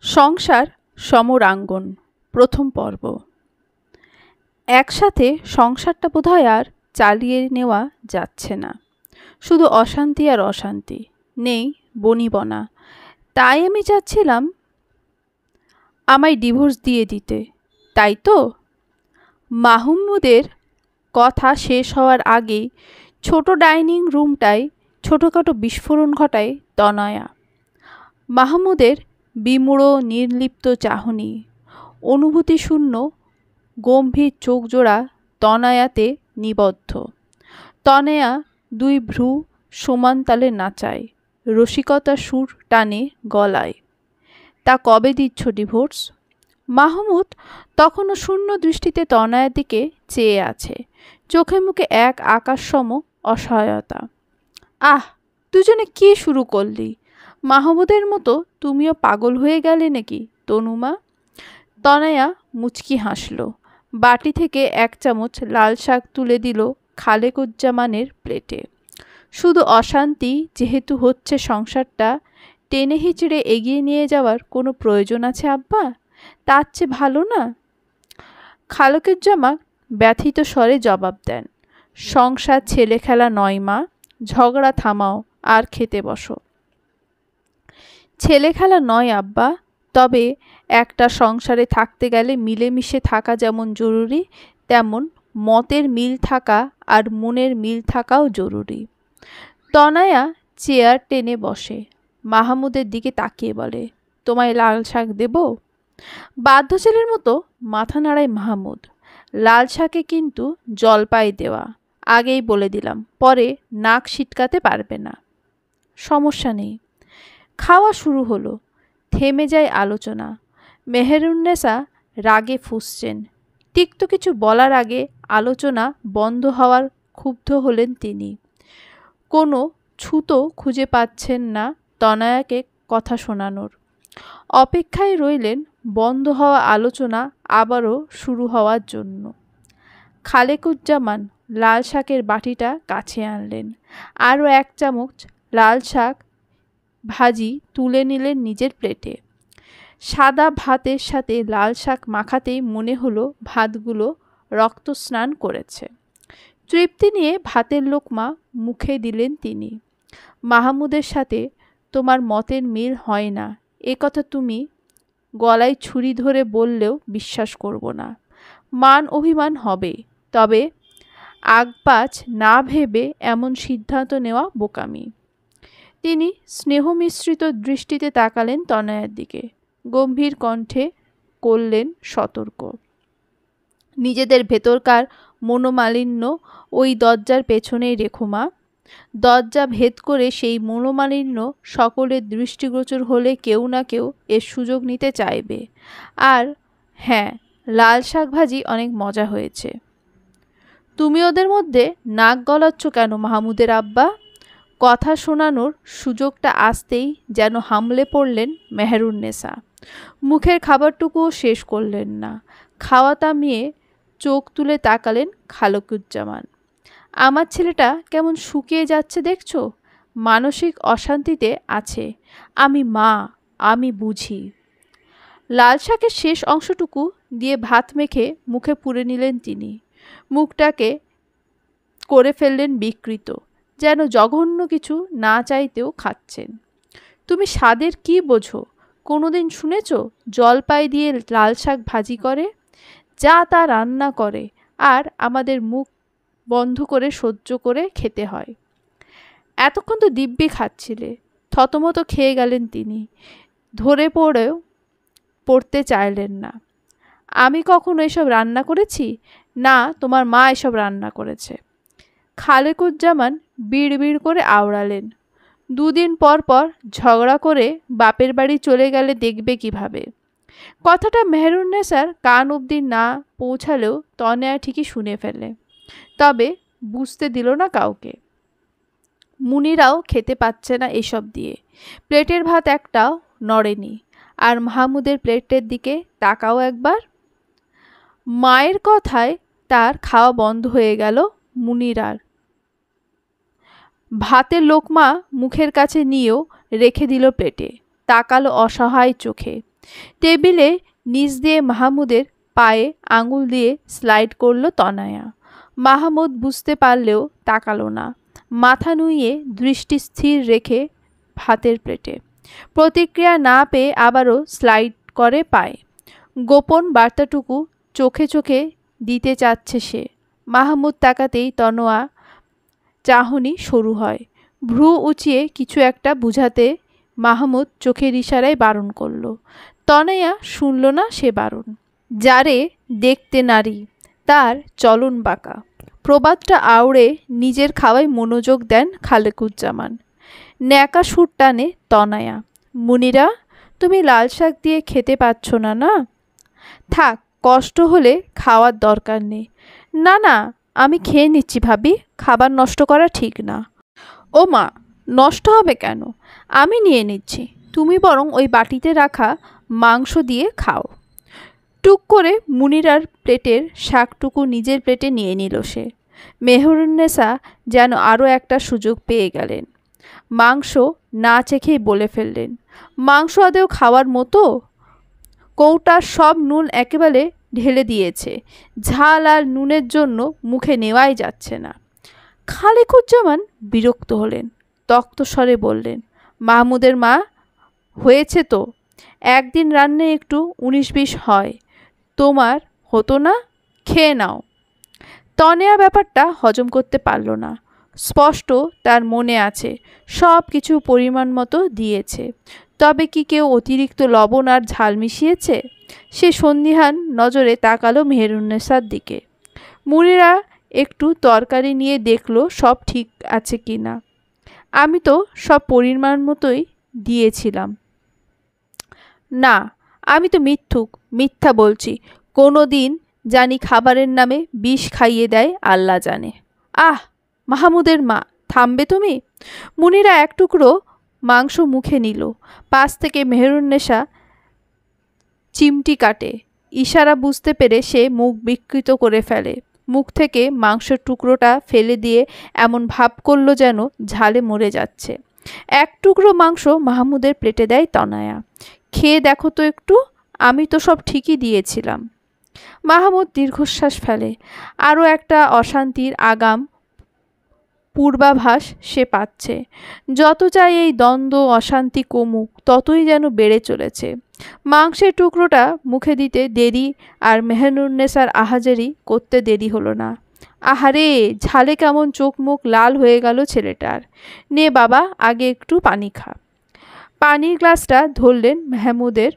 সংসার সমরাঙ্গন প্রথম পর্ব। একসাথে সংসারটা বোধহয় আর চালিয়ে নেওয়া যাচ্ছে না। শুধু অশান্তি আর অশান্তি, নেই বনিবনা। তাই আমি চাচ্ছিলাম আমায় ডিভোর্স দিয়ে দিতে, তাই তো? মাহমুদের কথা শেষ হওয়ার আগেই ছোট ডাইনিং রুমটায় ছোটোখাটো বিস্ফোরণ ঘটায় তনয়া। মাহমুদের বিমূঢ় নির্লিপ্ত চাহনি, অনুভূতিশূন্য গম্ভীর চোখজোড়া তনয়াতে নিবদ্ধ। তনয়া দুই ভ্রু সমান তালে নাচায়, রসিকতার সুর টানে গলায়। তা কবে দিচ্ছ ডিভোর্স? মাহমুদ তখনও শূন্য দৃষ্টিতে তনয়ার দিকে চেয়ে আছে, চোখে মুখে এক আকাশসম অসহায়তা। আহ, দুজনে কি শুরু করলি? মাহমুদের মতো তুমিও পাগল হয়ে গেলে নাকি তনুমা? তনয়া মুচকি হাসল। বাটি থেকে এক চামচ লাল শাক তুলে দিল খালেকুজ্জামানের প্লেটে। শুধু অশান্তি যেহেতু হচ্ছে, সংসারটা টেনে হিচড়ে এগিয়ে নিয়ে যাওয়ার কোনো প্রয়োজন আছে আব্বা? তার চেয়ে ভালো না? খালেকুজ্জামান ব্যথিত স্বরে জবাব দেন, সংসার ছেলে খেলা নয় মা, ঝগড়া থামাও আর খেতে বসো। ছেলে খেলা নয় আব্বা, তবে একটা সংসারে থাকতে গেলে মিলেমিশে থাকা যেমন জরুরি, তেমন মতের মিল থাকা আর মনের মিল থাকাও জরুরি। তনয়া চেয়ার টেনে বসে, মাহমুদের দিকে তাকিয়ে বলে, তোমায় লাল শাক দেব? বাধ্য ছেলের মতো মাথা নাড়ায় মাহমুদ। লাল শাকে কিন্তু জলপাই দেওয়া, আগেই বলে দিলাম, পরে নাক সিটকাতে পারবে না। সমস্যা নেই। খাওয়া শুরু হলো, থেমে যায় আলোচনা। মেহেরুন্নেসা রাগে ফুঁসছেন। তিক্ত কিছু বলার আগে আলোচনা বন্ধ হওয়ার ক্ষুব্ধ হলেন তিনি। কোনো ছুতো খুঁজে পাচ্ছেন না তনয়াকে কথা শোনানোর। অপেক্ষায় রইলেন বন্ধ হওয়া আলোচনা আবারও শুরু হওয়ার জন্য। খালেকুজ্জামান লাল শাকের বাটিটা কাছে আনলেন, আরও এক চামচ লাল শাক ভাজি তুলে নিলেন নিজের প্লেটে। সাদা ভাতের সাথে লাল শাক মাখাতেই মনে হলো ভাতগুলো রক্ত স্নান করেছে। তৃপ্তি নিয়ে ভাতের লোকমা মুখে দিলেন তিনি। মাহমুদের সাথে তোমার মতের মিল হয় না, এ কথা তুমি গলায় ছুরি ধরে বললেও বিশ্বাস করব না। মান অভিমান হবে, তবে আগপাছ না ভেবে এমন সিদ্ধান্ত নেওয়া বোকামি। তিনি স্নেহ মিশ্রিত দৃষ্টিতে তাকালেন তনয়ার দিকে, গম্ভীর কণ্ঠে করলেন সতর্ক। নিজেদের ভেতরকার মনোমালিন্য ওই দরজার পেছনেই রেখো মা। দরজা ভেদ করে সেই মনোমালিন্য সকলের দৃষ্টিগোচর হলে কেউ না কেউ এর সুযোগ নিতে চাইবে। আর হ্যাঁ, লাল শাক ভাজি অনেক মজা হয়েছে। তুমি ওদের মধ্যে নাক গলাচ্ছ কেন মাহমুদের আব্বা? কথা শোনানোর সুযোগটা আসতেই যেন হামলে পড়লেন মেহেরুন্নেসা। মুখের খাবারটুকুও শেষ করলেন না। খাওয়া থামিয়ে চোখ তুলে তাকালেন খালেকুজ্জামান। আমার ছেলেটা কেমন শুকিয়ে যাচ্ছে দেখছো? মানসিক অশান্তিতে আছে। আমি মা, আমি বুঝি। লাল শাকের শেষ অংশটুকু দিয়ে ভাত মেখে মুখে পুরে নিলেন তিনি। মুখটাকে করে ফেললেন বিকৃত, যেন জঘন্য কিছু না চাইতেও খাচ্ছেন। তুমি স্বাদের কি বোঝো? কোনোদিন শুনেছ জলপাই দিয়ে লাল শাক ভাজি করে? যা তা রান্না করে, আর আমাদের মুখ বন্ধ করে সহ্য করে খেতে হয়। এতক্ষণ তো দিব্যি খাচ্ছিলে। থতমত খেয়ে গেলেন তিনি, ধরে পড়তে চাইলেন না। আমি কখনো এসব রান্না করেছি? না, তোমার মা এসব রান্না করেছে। খালেকুজ্জামান বিড়বিড় করে আওড়ালেন, দুদিন পর পর ঝগড়া করে বাপের বাড়ি চলে গেলে দেখবে কিভাবে? কথাটা মেহেরুন্নেসার কান অবধি না পৌঁছালেও তনয়া ঠিকই শুনে ফেলে, তবে বুঝতে দিল না কাউকে। মুনিরাও খেতে পাচ্ছে না এসব দিয়ে। প্লেটের ভাত একটাও নড়েনি। আর মাহমুদের প্লেটের দিকে তাকাও একবার। মায়ের কথায় তার খাওয়া বন্ধ হয়ে গেল মুনিরার। ভাতের লোকমা মুখের কাছে নিয়েও রেখে দিল প্লেটে। তাকালো অসহায় চোখে। টেবিলে নিচ দিয়ে মাহমুদের পায়ে আঙুল দিয়ে স্লাইড করল তনয়া। মাহমুদ বুঝতে পারলেও তাকালো না, মাথা নুইয়ে দৃষ্টি স্থির রেখে ভাতের প্লেটে। প্রতিক্রিয়া না পেয়ে আবারও স্লাইড করে পায়ে। গোপন বার্তাটুকু চোখে চোখে দিতে চাচ্ছে সে। মাহমুদ তাকাতেই তনয়া চাহনি শুরু হয়। ভ্রু উঁচিয়ে কিছু একটা বুঝাতে মাহমুদ চোখের ইশারায় বারণ করল। তনয়া শুনল না সে বারণ। যারে দেখতে নারী তার চলন বাঁকা, প্রবাদটা আওড়ে নিজের খাওয়ায় মনোযোগ দেন খালেকুজ্জামান। ন্যাকা সুর টানে তনয়া। মুনিরা, তুমি লাল শাক দিয়ে খেতে পাচ্ছ না? না থাক, কষ্ট হলে খাওয়ার দরকার নেই। না না, আমি খেয়ে নিচ্ছি ভাবি, খাবার নষ্ট করা ঠিক না। ও মা, নষ্ট হবে কেন? আমি নিয়ে নিচ্ছি, তুমি বরং ওই বাটিতে রাখা মাংস দিয়ে খাও। টুক করে মুনিরার প্লেটের শাকটুকু নিজের প্লেটে নিয়ে নিল সে। মেহেরুন্নেসা যেন আরও একটা সুযোগ পেয়ে গেলেন। মাংস না চেখেই বলে ফেললেন, মাংস আদেও খাওয়ার মতো? কৌটার সব নুন একেবারে ঢেলে দিয়েছে, ঝাল আর নুনের জন্য মুখে নেওয়াই যাচ্ছে না। খালেকুজ্জামান বিরক্ত হলেন, তক্ত স্বরে বললেন, মাহমুদের মা, হয়েছে তো, একদিন রান্নে একটু 19-20 হয়, তোমার হতো না? খেয়ে নাও। তনয়া ব্যাপারটা হজম করতে পারল না। স্পষ্ট তার মনে আছে সব কিছু পরিমাণ মতো দিয়েছে, তবে কি কেউ অতিরিক্ত লবণ আর ঝাল মিশিয়েছে? সে সন্দিহান নজরে তাকালো মেহেরুন্নেসার দিকে। মুনিরা একটু তরকারি নিয়ে দেখলো সব ঠিক আছে কি না। আমি তো সব পরিমাণ মতোই দিয়েছিলাম। না, আমি তো মিথ্যা বলছি। কোনো দিন জানি খাবারের নামে বিষ খাইয়ে দেয় আল্লাহ জানে। আহ, মাহমুদের মা, থামবে তুমি? মুনিরা এক টুকরো মাংস মুখে নিল। পাশ থেকে মেহেরুন্নেসা চিমটি কাটে। ইশারা বুঝতে পেরে সে মুখ বিকৃত করে ফেলে। মুখ থেকে মাংসের টুকরোটা ফেলে দিয়ে এমন ভাব করল যেন ঝালে মরে যাচ্ছে। এক টুকরো মাংস মাহমুদের প্লেটে দেয় তনয়া। খেয়ে দেখো তো একটু, আমি তো সব ঠিকই দিয়েছিলাম। মাহমুদ দীর্ঘশ্বাস ফেলে। আরও একটা অশান্তির আগাম পূর্বাভাস সে পাচ্ছে। যত চাই এই দ্বন্দ্ব অশান্তি কমুক, ততই যেন বেড়ে চলেছে। মাংসের টুকরোটা মুখে দিতে দেরি আর মেহেরুন্নেসার আহাজারি করতে দেরি হলো না। আহারে, ঝালে কেমন চোখ মুখ লাল হয়ে গেল ছেলেটার। নে বাবা, আগে একটু পানি খা। পানির গ্লাসটা ধরলেন মাহমুদের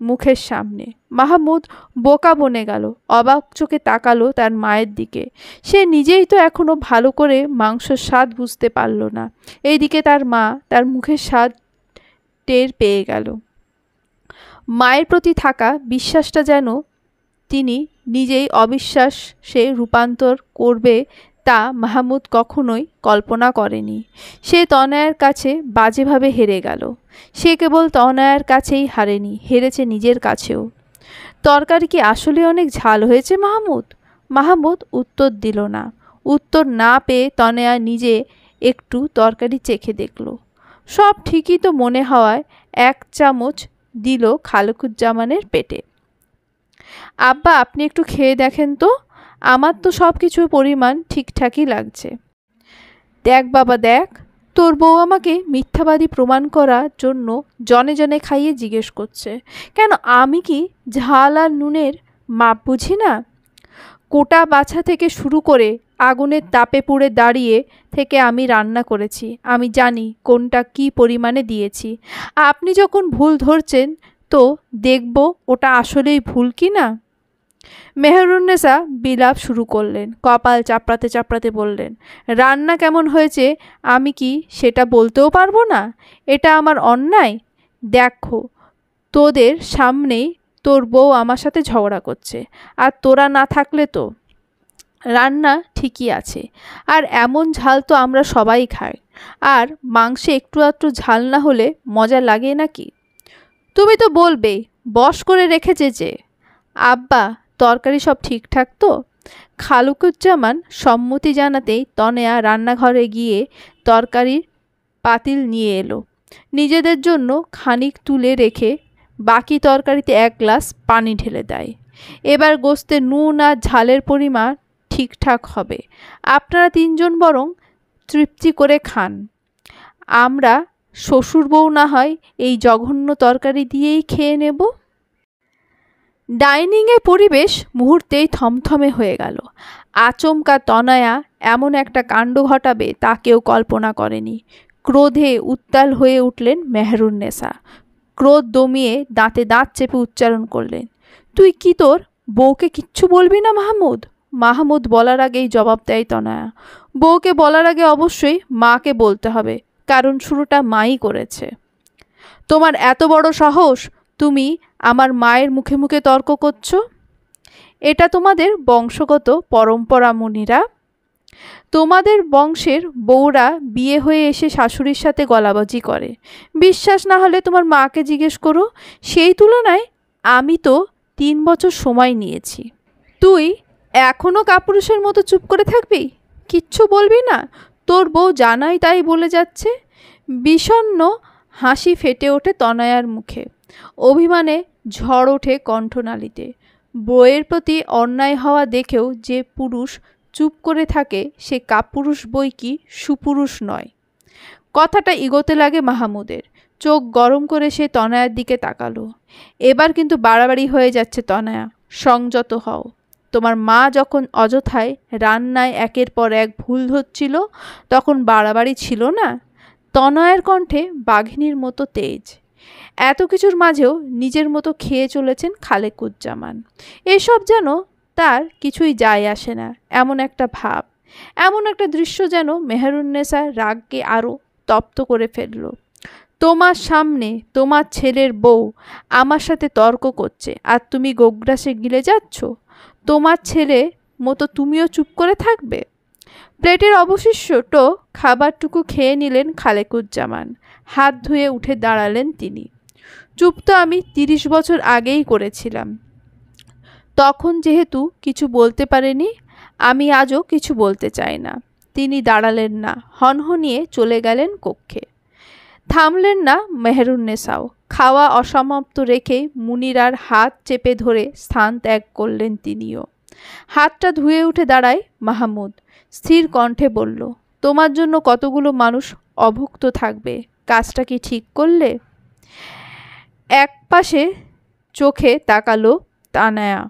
মুখের সামনে। মাহমুদ বোকা বনে গেল, অবাক চোখে তাকালো তার মায়ের দিকে। সে নিজেই তো এখনো ভালো করে মাংসের স্বাদ বুঝতে পারল না, এইদিকে তার মা তার মুখের স্বাদ টের পেয়ে গেল। মায়ের প্রতি থাকা বিশ্বাসটা যেন তিনি নিজেই অবিশ্বাসে রূপান্তর করবে তা মাহমুদ কখনোই কল্পনা করেনি। সে তনয়ার কাছে বাজেভাবে হেরে গেল। সে কেবল তনয়ার কাছেই হারেনি, হেরেছে নিজের কাছেও। তরকারি কি আসলে অনেক ঝাল হয়েছে মাহমুদ? মাহমুদ উত্তর দিল না। উত্তর না পেয়ে তনয়া নিজে একটু তরকারি চেখে দেখল। সব ঠিকই তো মনে হওয়ায় 1 চামচ দিল খালেকুজ্জামানের পেটে। আব্বা, আপনি একটু খেয়ে দেখেন তো, আমার তো সব কিছুর পরিমাণ ঠিকঠাকই লাগছে। দেখ বাবা দেখ, তোর বউ আমাকে মিথ্যাবাদী প্রমাণ করার জন্য জনে জনে খাইয়ে জিজ্ঞেস করছে কেন আমি কি ঝাল আর নুনের মাপ বুঝি না? কোটা বাছা থেকে শুরু করে আগুনের তাপে পুড়ে দাঁড়িয়ে থেকে আমি রান্না করেছি। আমি জানি কোনটা কি পরিমাণে দিয়েছি। আপনি যখন ভুল ধরছেন তো দেখব ওটা আসলেই ভুল কি না। মেহেরুন্নেসা বিলাপ শুরু করলেন। কপাল চাপড়াতে চাপড়াতে বললেন, রান্না কেমন হয়েছে আমি কি সেটা বলতেও পারবো না? এটা আমার অন্যায়? দেখো, তোদের সামনেই তোর বউ আমার সাথে ঝগড়া করছে, আর তোরা না থাকলে তো রান্না ঠিকই আছে। আর এমন ঝাল তো আমরা সবাই খাই, আর মাংসে একটু আধটু ঝাল না হলে মজা লাগে নাকি? তুমি তো বলবে বশ করে রেখেছে যে। আব্বা, তরকারি সব ঠিকঠাক তো? খালেকুজ্জামান সম্মতি জানাতেই তনয়া রান্নাঘরে গিয়ে তরকারির পাতিল নিয়ে এলো। নিজেদের জন্য খানিক তুলে রেখে বাকি তরকারিতে 1 গ্লাস পানি ঢেলে দেয়। এবার গোস্তে নুন আর ঝালের পরিমাণ ঠিকঠাক হবে। আপনারা 3 জন বরং তৃপ্তি করে খান। আমরা শ্বশুর বউ না হয় এই জঘন্য তরকারি দিয়েই খেয়ে নেব। ডাইনিংয়ের পরিবেশ মুহূর্তেই থমথমে হয়ে গেল। আচমকা তনয়া এমন একটা কাণ্ড ঘটাবে তা কেউ কল্পনা করেনি। ক্রোধে উত্তাল হয়ে উঠলেন মেহেরুন্নেসা। ক্রোধ দমিয়ে দাঁতে দাঁত চেপে উচ্চারণ করলেন, তুই কি তোর বউকে কিচ্ছু বলবি না মাহমুদ? মাহমুদ বলার আগেই জবাব দেয় তনয়া, বউকে বলার আগে অবশ্যই মাকে বলতে হবে, কারণ শুরুটা মাই করেছে। তোমার এত বড় সাহস, তুমি আমার মায়ের মুখে মুখে তর্ক করছো? এটা তোমাদের বংশগত পরম্পরা মুনিরা। তোমাদের বংশের বউরা বিয়ে হয়ে এসে শাশুড়ির সাথে গলাবাজি করে। বিশ্বাস না হলে তোমার মাকে জিজ্ঞেস করো। সেই তুলনায় আমি তো 3 বছর সময় নিয়েছি। তুই এখনও কাপুরুষের মতো চুপ করে থাকবি? কিচ্ছু বলবি না? তোর বউ জানাই তাই বলে যাচ্ছে। বিষণ্ণ হাসি ফেটে ওঠে তনয়ার মুখে। অভিমানে ঝড় ওঠে কণ্ঠনালীতে। বউয়ের প্রতি অন্যায় হওয়া দেখেও যে পুরুষ চুপ করে থাকে সে কাপুরুষ বই কি সুপুরুষ নয়। কথাটা ইগোতে লাগে মাহমুদের। চোখ গরম করে সে তনয়ার দিকে তাকালো। এবার কিন্তু বাড়াবাড়ি হয়ে যাচ্ছে তনয়া, সংযত হও। তোমার মা যখন অযথায় রান্নায় একের পর এক ভুল ধরছিল তখন বাড়াবাড়ি ছিল না? তনয়ার কণ্ঠে বাঘিনীর মতো তেজ। এত কিছুর মাঝেও নিজের মতো খেয়ে চলেছেন খালেকুজ্জামান। এসব যেন তার কিছুই যায় আসে না, এমন একটা ভাব, এমন একটা দৃশ্য যেন মেহেরুন্নেসার রাগকে আরও তপ্ত করে ফেলল। তোমার সামনে তোমার ছেলের বউ আমার সাথে তর্ক করছে আর তুমি গোগ্রাসে গিলে যাচ্ছ। তোমার ছেলে মতো তুমিও চুপ করে থাকবে? প্লেটের অবশিষ্ট খাবারটুকু খেয়ে নিলেন খালেকুজ্জামান। হাত ধুয়ে উঠে দাঁড়ালেন তিনি। চুপ তো আমি 30 বছর আগেই করেছিলাম। তখন যেহেতু কিছু বলতে পারেনি, আমি আজও কিছু বলতে চাই না। তিনি দাঁড়ালেন না, হনহনিয়ে চলে গেলেন কক্ষে। থামলেন না মেহেরুন্নেসাও। খাওয়া অসমাপ্ত রেখেই মুনিরার হাত চেপে ধরে স্থান ত্যাগ করলেন তিনিও। হাতটা ধুয়ে উঠে দাঁড়ায় মাহমুদ। স্থির কণ্ঠে বলল, তোমার জন্য কতগুলো মানুষ অভুক্ত থাকবে, কাজটা কি ঠিক করলে? এক পাশে চোখে তাকালো তানায়া।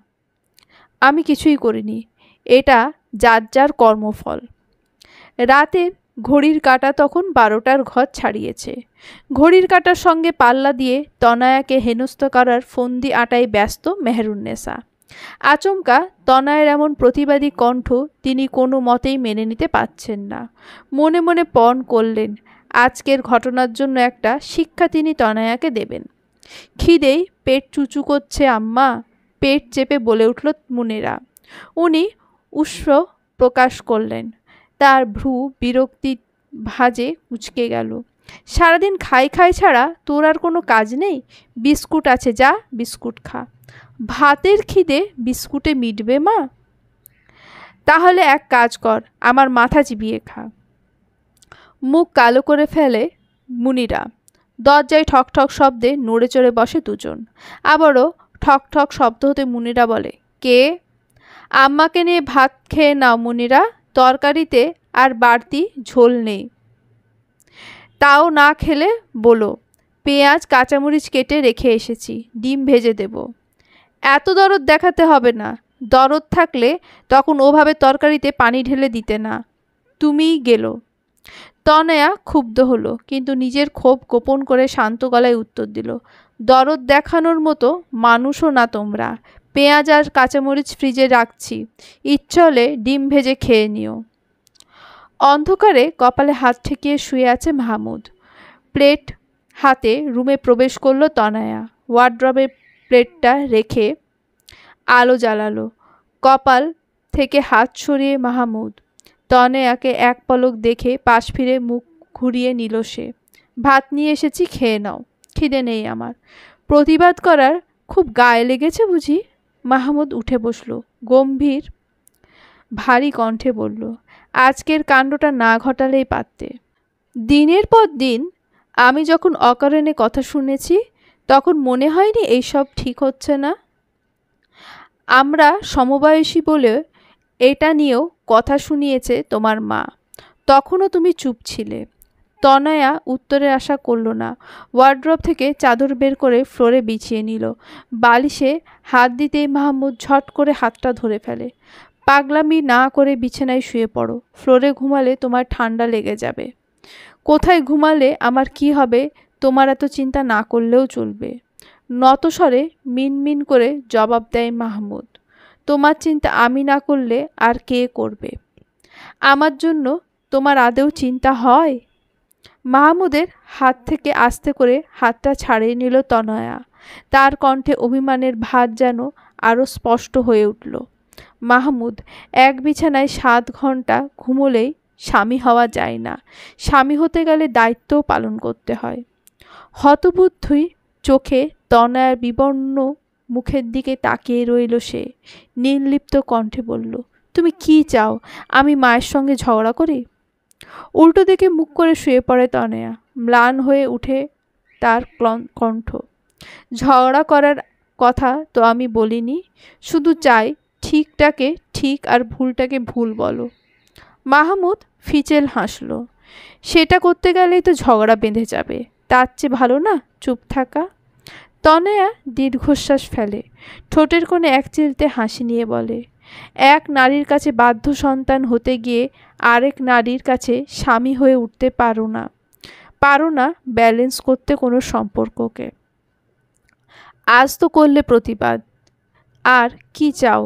আমি কিছুই করিনি, এটা যার যার কর্মফল। রাতের ঘড়ির কাঁটা তখন 12টার ঘর ছাড়িয়েছে। ঘড়ির কাঁটার সঙ্গে পাল্লা দিয়ে তনয়াকে হেনস্থ করার ফন্দি আটায় ব্যস্ত মেহেরুন্নেসা। আচমকা তনয়ের এমন প্রতিবাদী কণ্ঠ তিনি কোনো মতেই মেনে নিতে পারছেন না। মনে মনে পণ করলেন আজকের ঘটনার জন্য একটা শিক্ষা তিনি তনয়াকে দেবেন। খিদেই পেট চুচু করছে আম্মা, পেট চেপে বলে উঠল মুনিরা। উনি উষ্ণ প্রকাশ করলেন। তার ভ্রু বিরক্তি ভাঁজে কুঁচকে গেল। সারাদিন খাই খাই ছাড়া তোর আর কোনো কাজ নেই? বিস্কুট আছে, যা বিস্কুট খা। ভাতের খিদে বিস্কুটে মিটবে মা? তাহলে এক কাজ কর, আমার মাথা চিবিয়ে খা। মুখ কালো করে ফেলে মুনিরা। দরজায় ঠক ঠক শব্দে নড়ে চড়ে বসে দুজন। আবারও ঠক ঠক শব্দ হতে মুনিরা বলে, কে? আম্মাকে নিয়ে ভাত খেয়ে নাও মুনিরা, তরকারিতে আর বাড়তি ঝোল নেই। তাও না খেলে বলো, পেঁয়াজ কাঁচামরিচ কেটে রেখে এসেছি, ডিম ভেজে দেব। এত দরদ দেখাতে হবে না। দরদ থাকলে তখন ওভাবে তরকারিতে পানি ঢেলে দিতে না। তুমিই গেলো। তনয়া ক্ষুব্ধ হলো, কিন্তু নিজের ক্ষোভ গোপন করে শান্ত গলায় উত্তর দিল, দরদ দেখানোর মতো মানুষও না তোমরা। পেঁয়াজ আর কাঁচামরিচ ফ্রিজে রাখছি, ইচ্ছে হলে ডিম ভেজে খেয়ে নিও। অন্ধকারে কপালে হাত ঠেকিয়ে শুয়ে আছে মাহমুদ। প্লেট হাতে রুমে প্রবেশ করলো তনয়া। ওয়ার্ড্রবের প্লেটটা রেখে আলো জ্বালালো। কপাল থেকে হাত সরিয়ে মাহমুদ তনয়াকে এক পলক দেখে পাশ ফিরে মুখ ঘুরিয়ে নিল সে। ভাত নিয়ে এসেছি, খেয়ে নাও। খিদে নেই আমার। প্রতিবাদ করার খুব গায়ে লেগেছে বুঝি? মাহমুদ উঠে বসল। গম্ভীর ভারী কণ্ঠে বলল, আজকের কাণ্ডটা না ঘটালেই পারতে। দিনের পর দিন আমি যখন অকারণে কথা শুনেছি তখন মনে হয়নি এইসব ঠিক হচ্ছে না? আমরা সমবয়সী বলে এটা নিয়েও কথা শুনিয়েছে তোমার মা। তখনও তুমি চুপ ছিলে। তনয়া উত্তরের আশা করল না। ওয়ার্ড্রপ থেকে চাদর বের করে ফ্লোরে বিছিয়ে নিল। বালিশে হাত দিতেই মাহমুদ ঝট করে হাতটা ধরে ফেলে। পাগলামি না করে বিছানায় শুয়ে পড়ো। ফ্লোরে ঘুমালে তোমার ঠান্ডা লেগে যাবে। কোথায় ঘুমালে আমার কি হবে তোমার এত চিন্তা না করলেও চলবে। নতস্বরে মিনমিন করে জবাব দেয় মাহমুদ। তোমার চিন্তা আমি না করলে আর কে করবে? আমার জন্য তোমার আদৌ চিন্তা হয়? মাহমুদের হাত থেকে আস্তে করে হাতটা ছাড়িয়ে নিল তনয়া। তার কণ্ঠে অভিমানের ভাত যেন আরও স্পষ্ট হয়ে উঠল। মাহমুদ, এক বিছানায় 7 ঘন্টা ঘুমোলেই স্বামী হওয়া যায় না। স্বামী হতে গেলে দায়িত্বও পালন করতে হয়। হতবুদ্ধি চোখে তনয়ার বিবর্ণ মুখের দিকে তাকিয়ে রইল সে। নির্লিপ্ত কণ্ঠে বলল, তুমি কি চাও? আমি মায়ের সঙ্গে ঝগড়া করি? উল্টো দিকে মুখ করে শুয়ে পড়ে তনয়া। ম্লান হয়ে উঠে তার কণ্ঠ। ঝগড়া করার কথা তো আমি বলিনি, শুধু চাই ঠিকটাকে ঠিক আর ভুলটাকে ভুল বলো। মাহমুদ ফিচেল হাসল। সেটা করতে গেলেই তো ঝগড়া বেঁধে যাবে। তার চেয়ে ভালো না চুপ থাকা। তনয়া দীর্ঘশ্বাস ফেলে। ঠোঁটের কোণে এক চিলতে হাসি নিয়ে বলে, এক নারীর কাছে বাধ্য সন্তান হতে গিয়ে আরেক নারীর কাছে স্বামী হয়ে উঠতে পারো না ব্যালেন্স করতে কোনো সম্পর্ককে। আজ তো করলে প্রতিবাদ, আর কি চাও?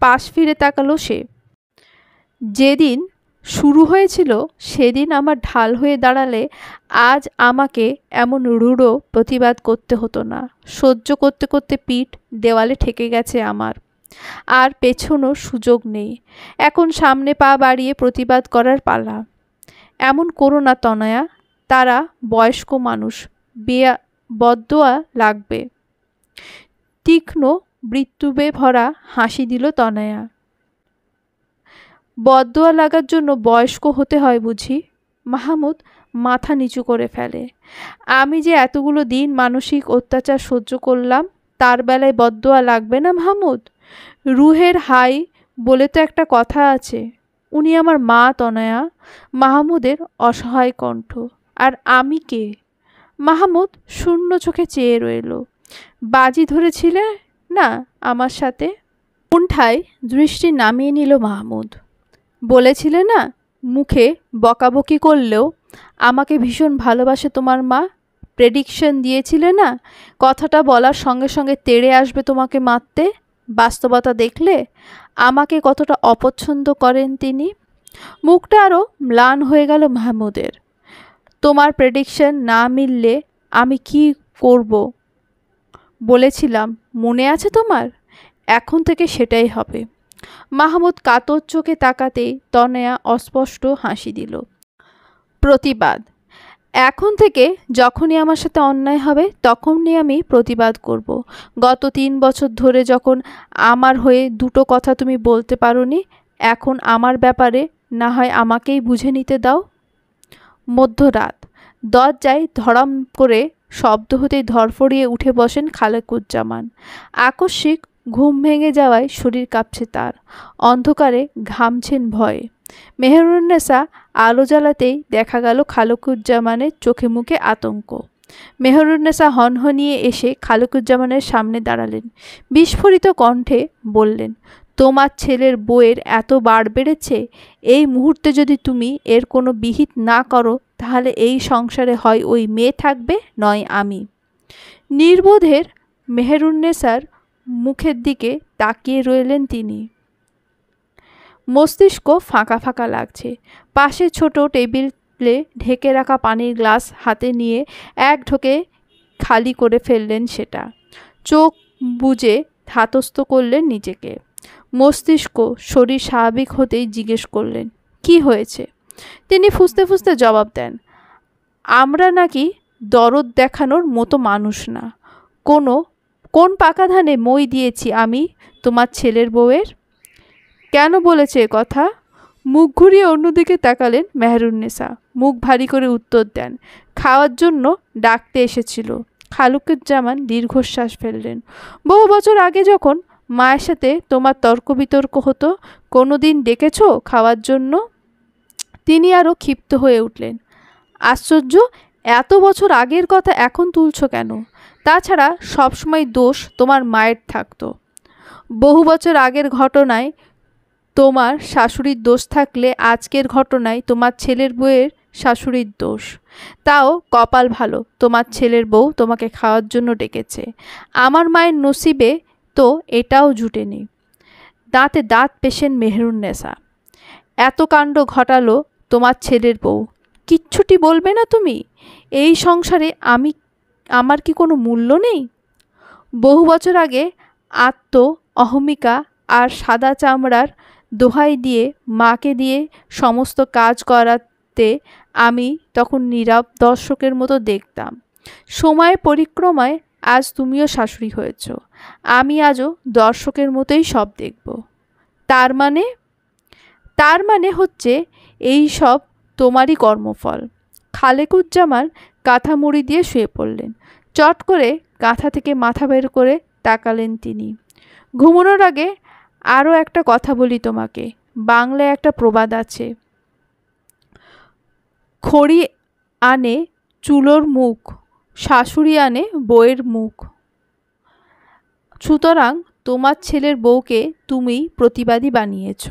পাশ ফিরে তাকালো সে। যেদিন শুরু হয়েছিল সেদিন আমার ঢাল হয়ে দাঁড়ালে আজ আমাকে এমন রূঢ় প্রতিবাদ করতে হতো না। সহ্য করতে করতে পিঠ দেওয়ালে ঠেকে গেছে আমার। আর পেছনোর সুযোগ নেই। এখন সামনে পা বাড়িয়ে প্রতিবাদ করার পালা। এমন করো না তনয়া, তারা বয়স্ক মানুষ, বদদোয়া লাগবে। তীক্ষ্ণ বৃত্তুবে ভরা হাসি দিল তনয়া। বদদোয়া লাগার জন্য বয়স্ক হতে হয় বুঝি? মাহমুদ মাথা নিচু করে ফেলে। আমি যে এতগুলো দিন মানসিক অত্যাচার সহ্য করলাম, তার বেলায় বদদোয়া লাগবে না মাহমুদ? রুহের হাই বলে তো একটা কথা আছে। উনি আমার মা তনয়া। মাহমুদের অসহায় কণ্ঠ। আর আমি কে? মাহমুদ শূন্য চোখে চেয়ে রইল। বাজি ধরেছিলে না আমার সাথে? কুণ্ঠায় দৃষ্টি নামিয়ে নিল মাহমুদ। বলেছিলে না মুখে বকাবকি করলেও আমাকে ভীষণ ভালোবাসে তোমার মা? প্রেডিকশন দিয়েছিলে না কথাটা বলার সঙ্গে সঙ্গে তেড়ে আসবে তোমাকে মারতে? বাস্তবতা দেখলে আমাকে কতটা অপছন্দ করেন তিনি। মুখটা আরও ম্লান হয়ে গেল মাহমুদের। তোমার প্রেডিকশন না মিললে আমি কি করব বলেছিলাম, মনে আছে তোমার? এখন থেকে সেটাই হবে। মাহমুদ কাতর চোখে তাকাতেই তনয়া অস্পষ্ট হাসি দিল। প্রতিবাদ? এখন থেকে যখনই আমার সাথে অন্যায় হবে তখনই আমি প্রতিবাদ করব। গত 3 বছর ধরে যখন আমার হয়ে দুটো কথা তুমি বলতে পারোনি, এখন আমার ব্যাপারে না হয় আমাকেই বুঝে নিতে দাও। মধ্যরাত। দরজায় ধড়াম করে শব্দ হতেই ধরফড়িয়ে উঠে বসেন খালেকুজ্জামান। আকস্মিক ঘুম ভেঙে যাওয়ায় শরীর কাঁপছে তার। অন্ধকারে ঘামছেন ভয়ে। মেহেরুন্নেসা আলো জ্বালাতেই দেখা গেল খালেকুজ্জামানের চোখে মুখে আতঙ্ক। মেহেরুন্নেসা হনহনিয়ে এসে খালেকুজ্জামানের সামনে দাঁড়ালেন। বিস্ফোরিত কণ্ঠে বললেন, তোমার ছেলের বউয়ের এত বার বেড়েছে, এই মুহূর্তে যদি তুমি এর কোনো বিহিত না করো তাহলে এই সংসারে হয় ওই মেয়ে থাকবে নয় আমি। নির্বোধের মেহেরুন্নেসার মুখের দিকে তাকিয়ে রইলেন তিনি। মস্তিষ্ক ফাঁকা ফাঁকা লাগছে। পাশে ছোট টেবিলে ঢেকে রাখা পানির গ্লাস হাতে নিয়ে এক ঢোকে খালি করে ফেললেন সেটা। চোখ বুজে ধাতস্থ করলেন নিজেকে। মস্তিষ্ক শরীর স্বাভাবিক হতেই জিজ্ঞেস করলেন, কি হয়েছে? তিনি ফুঁসতে ফুঁসতে জবাব দেন, আমরা নাকি দরদ দেখানোর মতো মানুষ না। কোন পাকা ধানে মই দিয়েছি আমি তোমার ছেলের বউয়ের? কেন বলেছে কথা? মুখ ঘুরিয়ে অন্যদিকে তাকালেন মেহেরুন্নেসা। মুখ ভারী করে উত্তর দেন, খাওয়ার জন্য ডাকতে এসেছিল। খালুকুজ্জামান দীর্ঘশ্বাস ফেললেন। বহু বছর আগে যখন মায়ের সাথে তোমার তর্ক বিতর্ক হতো, কোনোদিন ডেকেছো খাওয়ার জন্য? তিনি আরও ক্ষিপ্ত হয়ে উঠলেন। আশ্চর্য, এত বছর আগের কথা এখন তুলছো কেন? তাছাড়া সবসময় দোষ তোমার মায়ের থাকতো। বহু বছর আগের ঘটনায় তোমার শাশুড়ির দোষ থাকলে আজকের ঘটনায় তোমার ছেলের বউয়ের শাশুড়ির দোষ। তাও কপাল ভালো, তোমার ছেলের বউ তোমাকে খাওয়ার জন্য ডেকেছে। আমার মায়ের নসিবে তো এটাও জুটেনি। দাঁতে দাঁত পেশেন মেহেরুন্নেসা। এত কাণ্ড ঘটালো তোমার ছেলের বউ, কিচ্ছুটি বলবে না তুমি? এই সংসারে আমার কি কোনো মূল্য নেই? বহু বছর আগে আত্ম অহমিকা আর সাদা চামড়ার দোহাই দিয়ে মাকে দিয়ে সমস্ত কাজ করাতে আমি তখন নীরব দর্শকের মতো দেখতাম। সময় পরিক্রমায় আজ তুমিও শাশুড়ি হয়েছ, আমি আজও দর্শকের মতোই সব দেখব। তার মানে হচ্ছে এই সব তোমারই কর্মফল। খালেকুজ্জামান কাঁথা মুড়ি দিয়ে শুয়ে পড়লেন। চট করে কাঁথা থেকে মাথা বের করে তাকালেন তিনি। ঘুমানোর আগে আরও একটা কথা বলি তোমাকে। বাংলায় একটা প্রবাদ আছে, খড়ি আনে চুলোর মুখ, শাশুড়ি আনে বউয়ের মুখ। সুতরাং তোমার ছেলের বউকে তুমি প্রতিবাদী বানিয়েছ।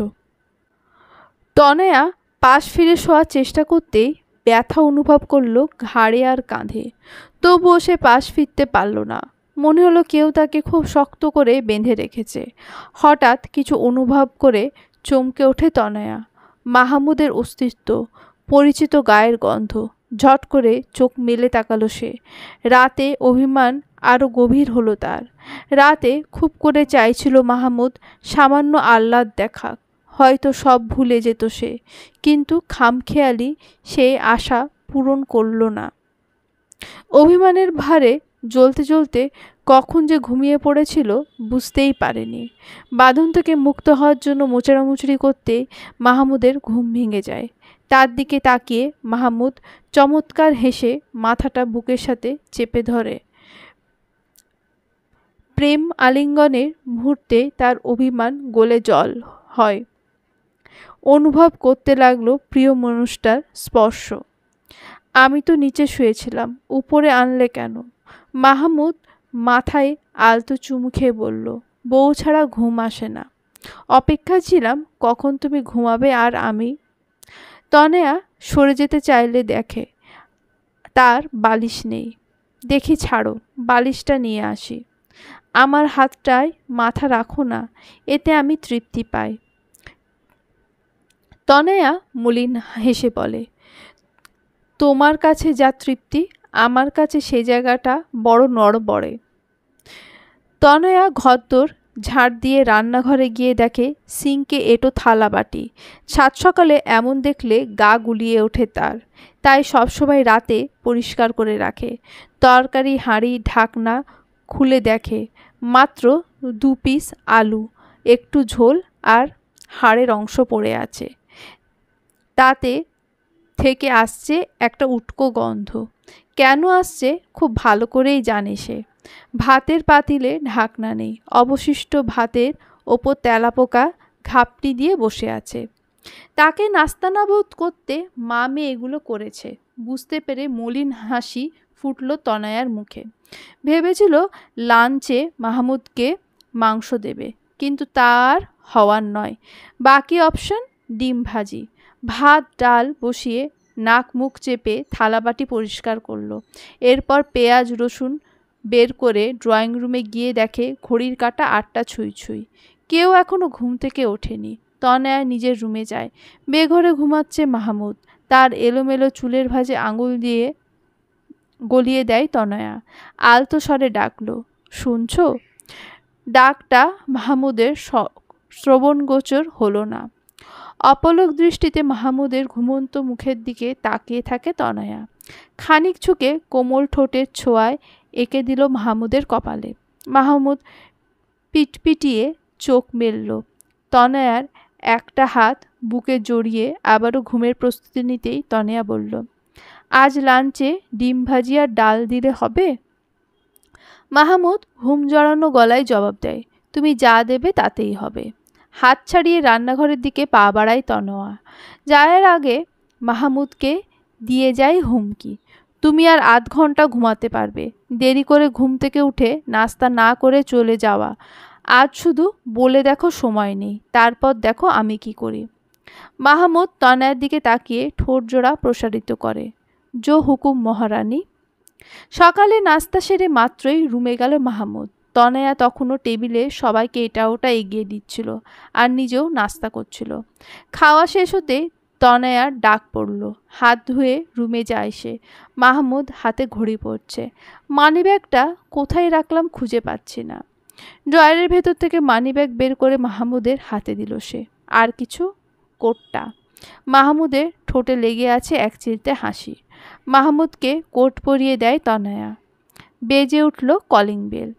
তনয়া পাশ ফিরে শোয়ার চেষ্টা করতেই ব্যথা অনুভব করল ঘাড়ে আর কাঁধে। তবুও সে পাশ ফিরতে পারল না। মনে হলো কেউ তাকে খুব শক্ত করে বেঁধে রেখেছে। হঠাৎ কিছু অনুভব করে চমকে ওঠে তনয়া। মাহমুদের অস্তিত্ব, পরিচিত গায়ের গন্ধ। ঝট করে চোখ মেলে তাকালো সে। রাতে অভিমান আরও গভীর হলো তার। রাতে খুব করে চাইছিল মাহমুদ সামান্য আহ্লাদ দেখাক, হয়তো সব ভুলে যেত সে, কিন্তু খামখেয়ালি সে আশা পূরণ করল না। অভিমানের ভারে জ্বলতে জ্বলতে কখন যে ঘুমিয়ে পড়েছিল বুঝতেই পারেনি। বাঁধন থেকে মুক্ত হওয়ার জন্য মোচড়ামুচড়ি করতে মাহমুদের ঘুম ভেঙে যায়। তার দিকে তাকিয়ে মাহমুদ চমৎকার হেসে মাথাটা বুকের সাথে চেপে ধরে। প্রেম আলিঙ্গনের মুহূর্তে তার অভিমান গলে জল হয়। অনুভব করতে লাগলো প্রিয় মানুষটার স্পর্শ। আমি তো নিচে শুয়েছিলাম, উপরে আনলে কেন? মাহমুদ মাথায় আলতো চুমু খেয়ে বলল, বউ ছাড়া ঘুম আসে না। অপেক্ষা ছিলাম কখন তুমি ঘুমাবে আর আমি। তনয়া সরে যেতে চাইলে দেখে তার বালিশ নেই। দেখি ছাড়ো, বালিশটা নিয়ে আসি। আমার হাতটায় মাথা রাখো না, এতে আমি তৃপ্তি পাই। তনয়া মলিন হেসে বলে, তোমার কাছে যা তৃপ্তি আমার কাছে সে জায়গাটা বড় নড়বড়ে। তনয়া ঘরদোর ঝাড় দিয়ে রান্নাঘরে গিয়ে দেখে সিঙ্কে এঁটো থালা বাটি। সাত সকালে এমন দেখলে গা গুলিয়ে ওঠে তার, তাই সবসময় রাতে পরিষ্কার করে রাখে। তরকারি হাঁড়ি ঢাকনা খুলে দেখে মাত্র 2 পিস আলু, একটু ঝোল আর হাড়ের অংশ পড়ে আছে। তাতে থেকে আসছে একটা উটকো গন্ধ। কেন আসছে খুব ভালো করেই জানে সে। ভাতের পাতিলে ঢাকনা নেই, অবশিষ্ট ভাতের ওপর তেলাপোকা ঘাপটি দিয়ে বসে আছে। তাকে নাস্তানাবুদ করতে মা মেয়ে এগুলো করেছে বুঝতে পেরে মলিন হাসি ফুটল তনয়ার মুখে। ভেবেছিল লাঞ্চে মাহমুদকে মাংস দেবে, কিন্তু তার হওয়ার নয়। বাকি অপশন ডিম ভাজি। ভাত ডাল বসিয়ে নাক মুখ চেপে থালাবাটি পরিষ্কার করলো। এরপর পেঁয়াজ রসুন বের করে ড্রয়িং রুমে গিয়ে দেখে ঘড়ির কাঁটা 8টা ছুঁই ছুঁই। কেউ এখনো ঘুম থেকে ওঠেনি। তনয়া নিজের রুমে যায়। বেঘরে ঘুমাচ্ছে মাহমুদ। তার এলোমেলো চুলের ভাঁজে আঙুল দিয়ে গলিয়ে দেয় তনয়া। আলতো স্বরে ডাকলো, শুনছো? ডাকটা মাহমুদের শ্রবণগোচর হলো না। অপলক দৃষ্টিতে মাহমুদের ঘুমন্ত মুখের দিকে তাকিয়ে থাকে তনয়া। খানিক ঝুঁকে কোমল ঠোঁটের ছোঁয়ায় এঁকে দিল মাহমুদের কপালে। মাহমুদ পিটপিটিয়ে চোখ মেলল। তনয়ার একটা হাত বুকে জড়িয়ে আবারও ঘুমের প্রস্তুতি নিতেই তনয়া বলল, আজ লাঞ্চে ডিম ভাজি আর ডাল দিলে হবে? মাহমুদ হুম জড়ানো গলায় জবাব দেয়, তুমি যা দেবে তাতেই হবে। হাত ছাড়িয়ে রান্নাঘরের দিকে পা বাড়ায় তনোয়া। যাওয়ার আগে মাহমুদকে দিয়ে যায় হুমকি, তুমি আর আধ ঘন্টা ঘুমাতে পারবে, দেরি করে ঘুম থেকে উঠে নাস্তা না করে চলে যাওয়া। আজ শুধু বলে দেখো সময় নেই, তারপর দেখো আমি কি করি। মাহমুদ তনয়ার দিকে তাকিয়ে ঠোঁট জোড়া প্রসারিত করে, জো হুকুম মহারানী। সকালে নাস্তা সেরে মাত্রই রুমে গেল মাহমুদ। তনয়া তখনও টেবিলে সবাইকে এটা ওটা এগিয়ে দিচ্ছিল আর নিজেও নাস্তা করছিল। খাওয়া শেষ হতে তনয়ার ডাক পড়ল। হাত ধুয়ে রুমে যায় সে। মাহমুদ হাতে ঘড়ি পড়ছে। মানিব্যাগটা কোথায় রাখলাম খুঁজে পাচ্ছি না। ড্রয়ারের ভেতর থেকে মানিব্যাগ বের করে মাহমুদের হাতে দিল সে। আর কিছু? কোটটা। মাহমুদের ঠোঁটে লেগে আছে এক চিলতে হাসি। মাহমুদকে কোট পরিয়ে দেয় তনয়া। বেজে উঠল কলিং বেল।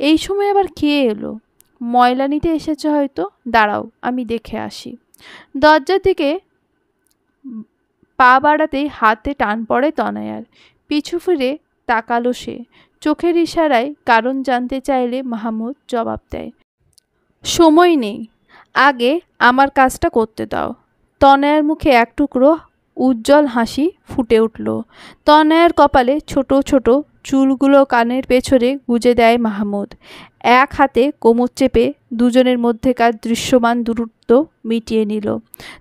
এই সময় আবার কে এলো? ময়লা নিতে এসেছে হয়তো, দাঁড়াও আমি দেখে আসি। দরজার দিকে পা বাড়াতেই হাতে টান পড়ে তনয়ার। পিছু ফিরে তাকালো সে। চোখের ইশারায় কারণ জানতে চাইলে মাহমুদ জবাব দেয়, সময় নেই, আগে আমার কাজটা করতে দাও। তনয়ার মুখে এক টুকরো উজ্জ্বল হাসি ফুটে উঠল। তনয়ার কপালে ছোট ছোট চুলগুলো কানের পেছনে গুজে দেয় মাহমুদ। এক হাতে কোমর চেপে দুজনের মধ্যেকার দৃশ্যমান দূরত্ব মিটিয়ে নিল।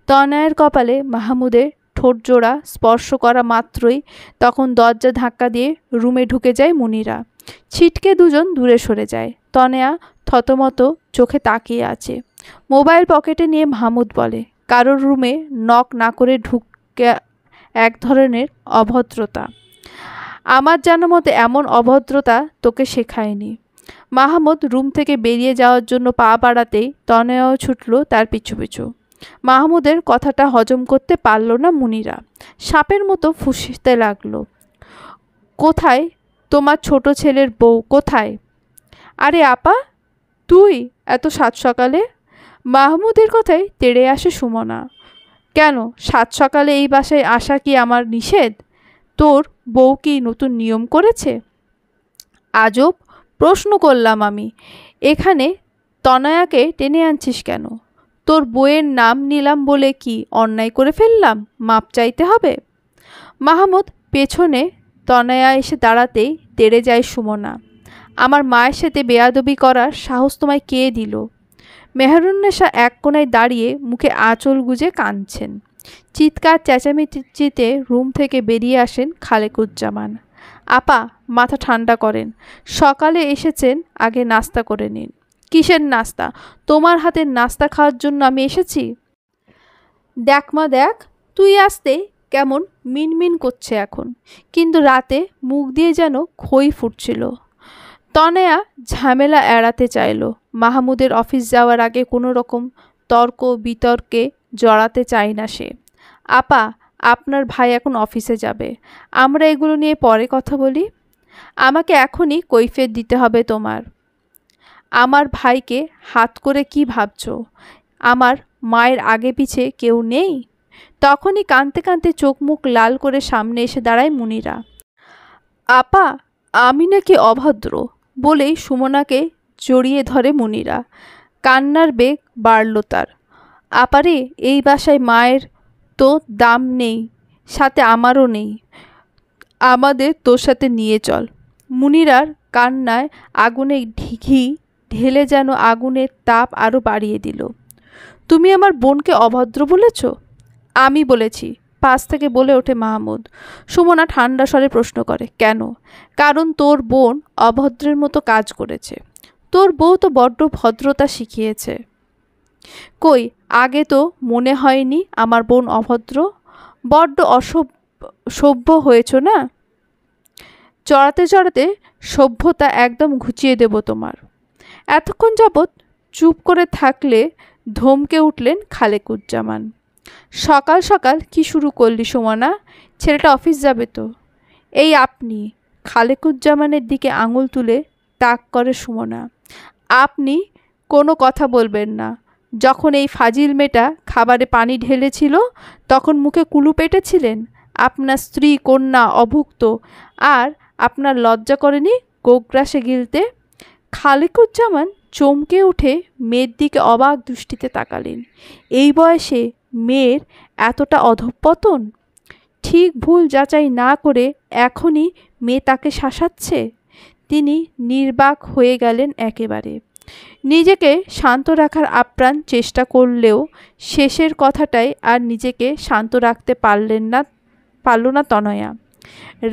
তনয়ার কপালে মাহমুদের ঠোঁট জোড়া স্পর্শ করা মাত্রই তখন দরজা ধাক্কা দিয়ে রুমে ঢুকে যায় মুনিরা। ছিটকে দুজন দূরে সরে যায়। তনয়া থতমত চোখে তাকিয়ে আছে। মোবাইল পকেটে নিয়ে মাহমুদ বলে, কারোর রুমে নক না করে ঢুকে এক ধরনের অভদ্রতা। আমার জানা মতে এমন অভদ্রতা তোকে শেখায়নি। মাহমুদ রুম থেকে বেরিয়ে যাওয়ার জন্য পা বাড়াতেই তনয়াও ছুটল তার পিছু পিছু। মাহমুদের কথাটা হজম করতে পারল না মুনিরা। সাপের মতো ফুঁসতে লাগলো, কোথায় তোমার ছোট ছেলের বউ কোথায়? আরে আপা, তুই এত সাত সকালে? মাহমুদের কথায় তেড়ে আসে সুমনা। কেন, সাত সকালে এই বাসায় আসা কি আমার নিষেধ? তোর বউ কি নতুন নিয়ম করেছে? আজব প্রশ্ন করলাম আমি। এখানে তনয়াকে টেনে আনছিস কেন? তোর বউয়ের নাম নিলাম বলে কি অন্যায় করে ফেললাম? মাপ চাইতে হবে। মাহমুদ পেছনে তনয়া এসে দাঁড়াতেই তেড়ে যায় সুমনা। আমার মায়ের সাথে বেয়াদবি করার সাহস তোমায় কে দিল? মেহেরুন্নেসা এক কোণায় দাঁড়িয়ে মুখে আঁচল গুজে কাঁদছেন। চিৎকার চেঁচামেচিতে রুম থেকে বেরিয়ে আসেন খালেকুজ্জামান। আপা, মাথা ঠান্ডা করেন, সকালে এসেছেন, আগে নাস্তা করে নিন। কিসের নাস্তা? তোমার হাতের নাস্তা খাওয়ার জন্য আমি এসেছি? দেখ মা দেখ, তুই আসতে কেমন মিনমিন করছে এখন, কিন্তু রাতে মুখ দিয়ে যেন খই ফুটছিল। তনয়া ঝামেলা এড়াতে চাইল। মাহমুদের অফিস যাওয়ার আগে কোনো রকম তর্ক বিতর্কে জড়াতে চায় না সে। আপা, আপনার ভাই এখন অফিসে যাবে, আমরা এগুলো নিয়ে পরে কথা বলি। আমাকে এখনই কৈফিয়ত দিতে হবে তোমার। আমার ভাইকে হাত করে কি ভাবছো? আমার মায়ের আগে পিছে কেউ নেই? তখনই কাঁদতে কাঁদতে চোখ মুখ লাল করে সামনে এসে দাঁড়ায় মুনিরা। আপা, আমি নাকি অভদ্র? বলেই সুমনাকে জড়িয়ে ধরে মুনিরা। কান্নার বেগ বাড়ল তার। আপারে, এই বাসায় মায়ের তো দাম নেই, সাথে আমারও নেই, আমাদের তোর সাথে নিয়ে চল। মুনিরার কান্নায় আগুনে ঘি ঢেলে যেন আগুনের তাপ আরও বাড়িয়ে দিল। তুমি আমার বোনকে অভদ্র বলেছ? আমি বলেছি, পাশ থেকে বলে ওঠে মাহমুদ। সুমনা ঠান্ডা স্বরে প্রশ্ন করে, কেন? কারণ তোর বোন অভদ্রের মতো কাজ করেছে। তোর বউ তো বড্ড ভদ্রতা শিখিয়েছে। কই, আগে তো মনে হয়নি আমার বোন অভদ্র। বড্ড সভ্য হয়েছ না? চড়াতে চড়াতে সভ্যতা একদম ঘুচিয়ে দেব তোমার। এতক্ষণ যাবৎ চুপ করে থাকলে ধমকে উঠলেন খালেকুজ্জামান। সকাল সকাল কি শুরু করলি সুমনা? ছেলেটা অফিস যাবে তো। এই আপনি। খালেকুজ্জামানের দিকে আঙুল তুলে তাক করে সুমনা। আপনি কোনো কথা বলবেন না। যখন এই ফাজিল মেয়েটা খাবারে পানি ঢেলেছিল তখন মুখে কুলু পেটেছিলেন? আপনার স্ত্রী, কন্যা, অভুক্ত, আর আপনার লজ্জা করেনি গোগ্রাসে গিলতে। খালেকুজ্জামান চমকে উঠে মেয়ের দিকে অবাক দৃষ্টিতে তাকালেন। এই বয়সে মেয়ের এতটা অধঃপতন! ঠিক ভুল যাচাই না করে এখনই মেয়ে তাকে শাসাচ্ছে। তিনি নির্বাক হয়ে গেলেন একেবারে। নিজেকে শান্ত রাখার আপ্রাণ চেষ্টা করলেও শেষের কথাটাই আর নিজেকে শান্ত রাখতে পারল না তনয়া।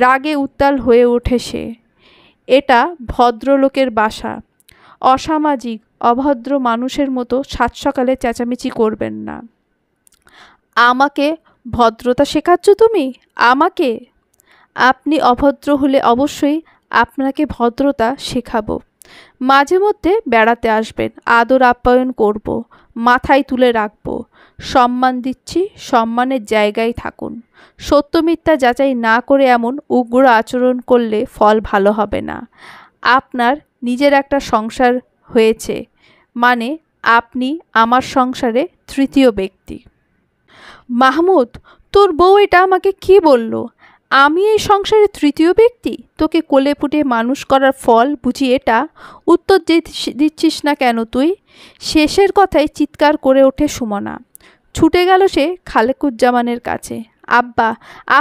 রাগে উত্তাল হয়ে ওঠে সে। এটা ভদ্রলোকের বাসা, অসামাজিক অভদ্র মানুষের মতো সাত সকালে চেঁচামেচি করবেন না। আমাকে ভদ্রতা শেখাচ্ছ তুমি? আমাকে? আপনি অভদ্র হলে অবশ্যই আপনাকে ভদ্রতা শেখাবো। মাঝে মধ্যে বেড়াতে আসবেন, আদর আপ্যায়ন করব, মাথায় তুলে রাখব। সম্মান দিচ্ছি, সম্মানের জায়গায় থাকুন। সত্য মিথ্যা যাচাই না করে এমন উগ্র আচরণ করলে ফল ভালো হবে না। আপনার নিজের একটা সংসার হয়েছে, মানে আপনি আমার সংসারে তৃতীয় ব্যক্তি। মাহমুদ, তোর বউ এটা আমাকে কি বলল? আমি এই সংসারে তৃতীয় ব্যক্তি? তোকে কোলে পুটে মানুষ করার ফল বুঝি এটা? উত্তর দিচ্ছিস না কেন তুই? শেষের কথায় চিৎকার করে ওঠে সুমনা। ছুটে গেল সে খালেকুজ্জামানের কাছে। আব্বা,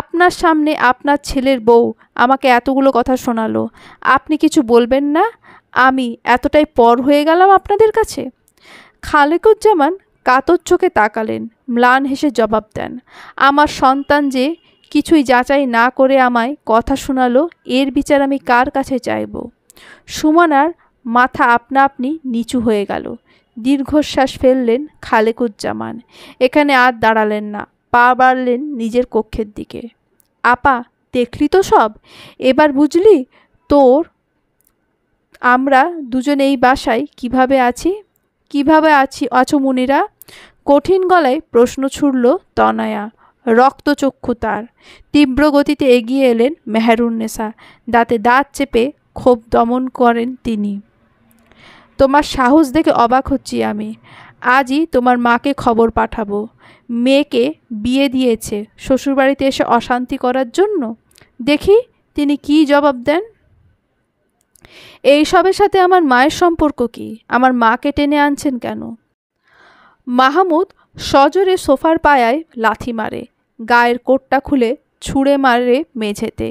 আপনার সামনে আপনার ছেলের বউ আমাকে এতগুলো কথা শোনালো, আপনি কিছু বলবেন না? আমি এতটাই পর হয়ে গেলাম আপনাদের কাছে? খালেকুজ্জামান কাতর চোখে তাকালেন, ম্লান হেসে জবাব দেন, আমার সন্তান যে কিছুই যাচাই না করে আমায় কথা শোনালো, এর বিচার আমি কার কাছে চাইব? সুমনার মাথা আপনা আপনি নিচু হয়ে গেল। দীর্ঘশ্বাস ফেললেন খালেকুজ্জামান। এখানে আর দাঁড়ালেন না, পা বাড়লেন নিজের কক্ষের দিকে। আপা, দেখলি তো সব? এবার বুঝলি তোর আমরা দুজন এই বাসায় কিভাবে আছো মুনিরা? কঠিন গলায় প্রশ্ন ছুড়ল তনয়া। রক্তচক্ষু তার। তীব্র গতিতে এগিয়ে এলেন মেহেরুন্নেসা। দাঁতে দাঁত চেপে ক্ষোভ দমন করেন তিনি। তোমার সাহস দেখে অবাক হচ্ছি আমি। আজই তোমার মাকে খবর পাঠাবো। মেয়েকে বিয়ে দিয়েছে শ্বশুরবাড়িতে এসে অশান্তি করার জন্য। দেখি তিনি কি জবাব দেন। এইসবের সাথে আমার মায়ের সম্পর্ক কি? আমার মাকে টেনে আনছেন কেন? মাহমুদ সজোরে সোফার পায়ায় লাথি মারে, গায়ের কোটটা খুলে ছুঁড়ে মারে মেঝেতে।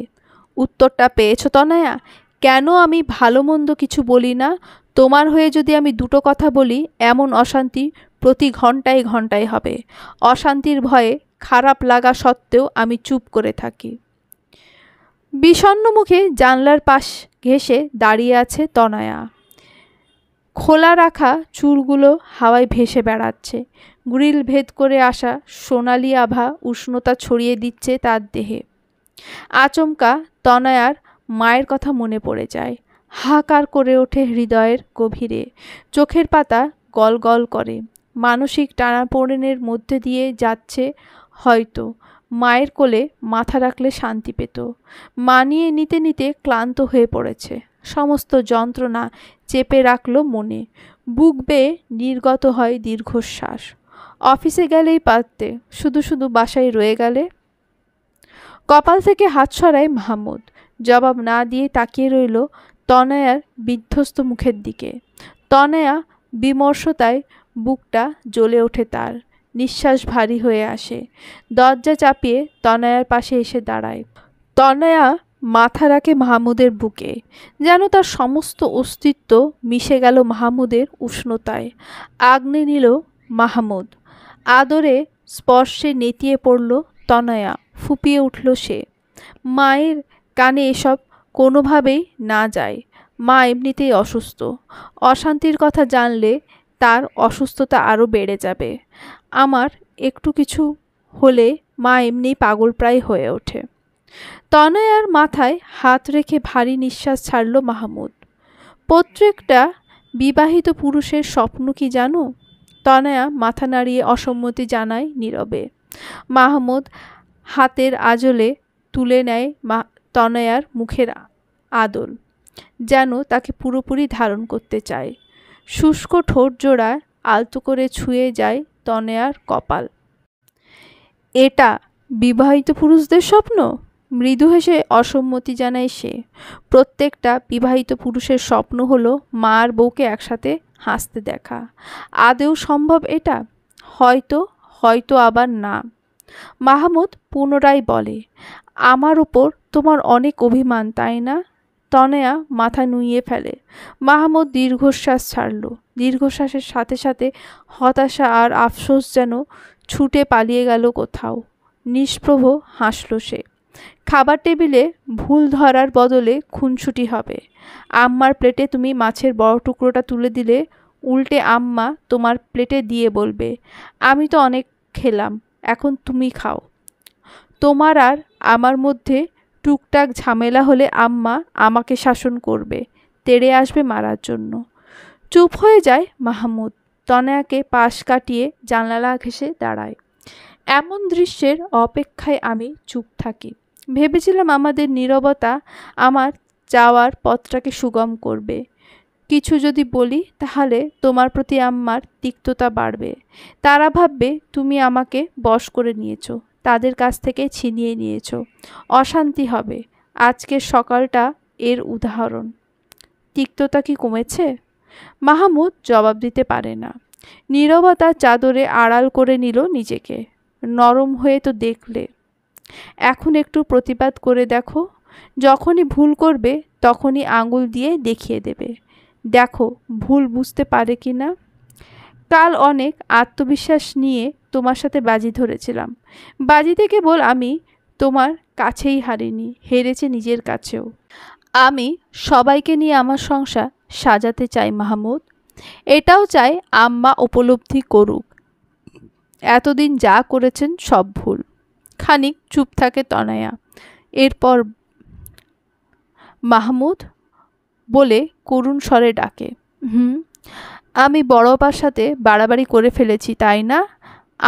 উত্তরটা পেয়েছ তনয়া? কেন আমি ভালো মন্দ কিছু বলি না? তোমার হয়ে যদি আমি দুটো কথা বলি, এমন অশান্তি প্রতি ঘন্টায় ঘন্টায় হবে। অশান্তির ভয়ে খারাপ লাগা সত্ত্বেও আমি চুপ করে থাকি। বিষণ্ণ মুখে জানলার পাশ ঘেঁষে দাঁড়িয়ে আছে তনয়া। খোলা রাখা চুলগুলো হাওয়ায় ভেসে বেড়াচ্ছে। গ্রিল ভেদ করে আসা সোনালি আভা উষ্ণতা ছড়িয়ে দিচ্ছে তার দেহে। আচমকা তনয়ার মায়ের কথা মনে পড়ে যায়। হাহাকার করে ওঠে হৃদয়ের গভীরে। চোখের পাতা গল গল করে। মানসিক টানাপোড়েনের মধ্যে দিয়ে যাচ্ছে হয়তো। মায়ের কোলে মাথা রাখলে শান্তি পেত। মানিয়ে নিতে নিতে ক্লান্ত হয়ে পড়েছে। সমস্ত যন্ত্রণা চেপে রাখল মনে। বুক বেয়ে নির্গত হয় দীর্ঘশ্বাস। অফিসে গেলেই পারতে, শুধু শুধু বাসায় রয়ে গেলে। কপাল থেকে হাত সরায় মাহমুদ। জবাব না দিয়ে তাকিয়ে রইল তনয়ার বিধ্বস্ত মুখের দিকে। তনয়া বিমর্ষতায় বুকটা জ্বলে ওঠে তার। নিঃশ্বাস ভারী হয়ে আসে। দরজা চাপিয়ে তনয়ার পাশে এসে দাঁড়ায়। তনয়া মাথা রাখে মাহমুদের বুকে, যেন তার সমস্ত অস্তিত্ব মিশে গেল মাহমুদের উষ্ণতায়। আগ্নে নিল মাহমুদ। আদরে স্পর্শে নেতিয়ে পড়ল তনয়া। ফুপিয়ে উঠল সে। মায়ের কানে এসব কোনোভাবেই না যায়। মা এমনিতেই অসুস্থ। অশান্তির কথা জানলে তার অসুস্থতা আরও বেড়ে যাবে। আমার একটু কিছু হলে মা এমনিই পাগলপ্রায় হয়ে ওঠে। তনয়ার মাথায় হাত রেখে ভারী নিঃশ্বাস ছাড়ল মাহমুদ। প্রত্যেকটা বিবাহিত পুরুষের স্বপ্ন কি জানো? তনয়া মাথা নাড়িয়ে অসম্মতি জানায় নীরবে। মাহমুদ হাতের আঁচলে তুলে নেয় তনয়ার মুখের আদল, যেন তাকে পুরোপুরি ধারণ করতে চায়। শুষ্ক ঠোঁট জোড়া আলতো করে ছুঁয়ে যায় তনয়ার কপাল। এটা বিবাহিত পুরুষদের স্বপ্ন? মৃদু হেসে অসম্মতি জানায় সে। প্রত্যেকটা বিবাহিত পুরুষের স্বপ্ন হলো মা আর বউকে একসাথে হাসতে দেখা। আদৌ সম্ভব এটা? হয়তো, হয়তো আবার না। মাহমুদ পুনরায় বলে, আমার উপর তোমার অনেক অভিমান, তাই না? তনয়া মাথা নুইয়ে ফেলে। মাহমুদ দীর্ঘশ্বাস ছাড়ল। দীর্ঘশ্বাসের সাথে সাথে হতাশা আর আফসোস যেন ছুটে পালিয়ে গেল কোথাও। নিষ্প্রভ হাসল সে। খাবার টেবিলে ভুল ধরার বদলে খুনসুটি হবে। আম্মার প্লেটে তুমি মাছের বড় টুকরোটা তুলে দিলে উল্টে আম্মা তোমার প্লেটে দিয়ে বলবে, আমি তো অনেক খেলাম, এখন তুমি খাও। তোমার আর আমার মধ্যে টুকটাক ঝামেলা হলে আম্মা আমাকে শাসন করবে, তেড়ে আসবে মারার জন্য। চুপ হয়ে যায় মাহমুদ। তনয়াকে পাশ কাটিয়ে জানালা ঘেঁষে দাঁড়ায়। এমন দৃশ্যের অপেক্ষায় আমি চুপ থাকি। ভেবেছিলাম আমাদের নীরবতা আমার যাওয়ার পথটাকে সুগম করবে। কিছু যদি বলি তাহলে তোমার প্রতি আম্মার তিক্ততা বাড়বে। তারা ভাববে তুমি আমাকে বশ করে নিয়েছো, তাদের কাছ থেকে ছিনিয়ে নিয়েছো। অশান্তি হবে। আজকের সকালটা এর উদাহরণ। তিক্ততা কি কমেছে? মাহমুদ জবাব দিতে পারে না। নীরবতা চাদরে আড়াল করে নিল নিজেকে। নরম হয়ে তো দেখলে, এখন একটু প্রতিবাদ করে দেখো। যখনই ভুল করবে তখনই আঙুল দিয়ে দেখিয়ে দেবে, দেখো ভুল বুঝতে পারে কি না। কাল অনেক আত্মবিশ্বাস নিয়ে তোমার সাথে বাজি ধরেছিলাম। বাজিতে কেবল আমি তোমার কাছেই হারিনি, হেরেছে নিজের কাছেও। আমি সবাইকে নিয়ে আমার সংসার সাজাতে চাই মাহমুদ। এটাও চাই আম্মা উপলব্ধি করুক এতদিন যা করেছেন সব ভুল। খানিক চুপ থাকে তনয়া। এরপর মাহমুদ বলে করুণ স্বরে ডাকে, আমি বড় আপার সাথে বাড়াবাড়ি করে ফেলেছি, তাই না?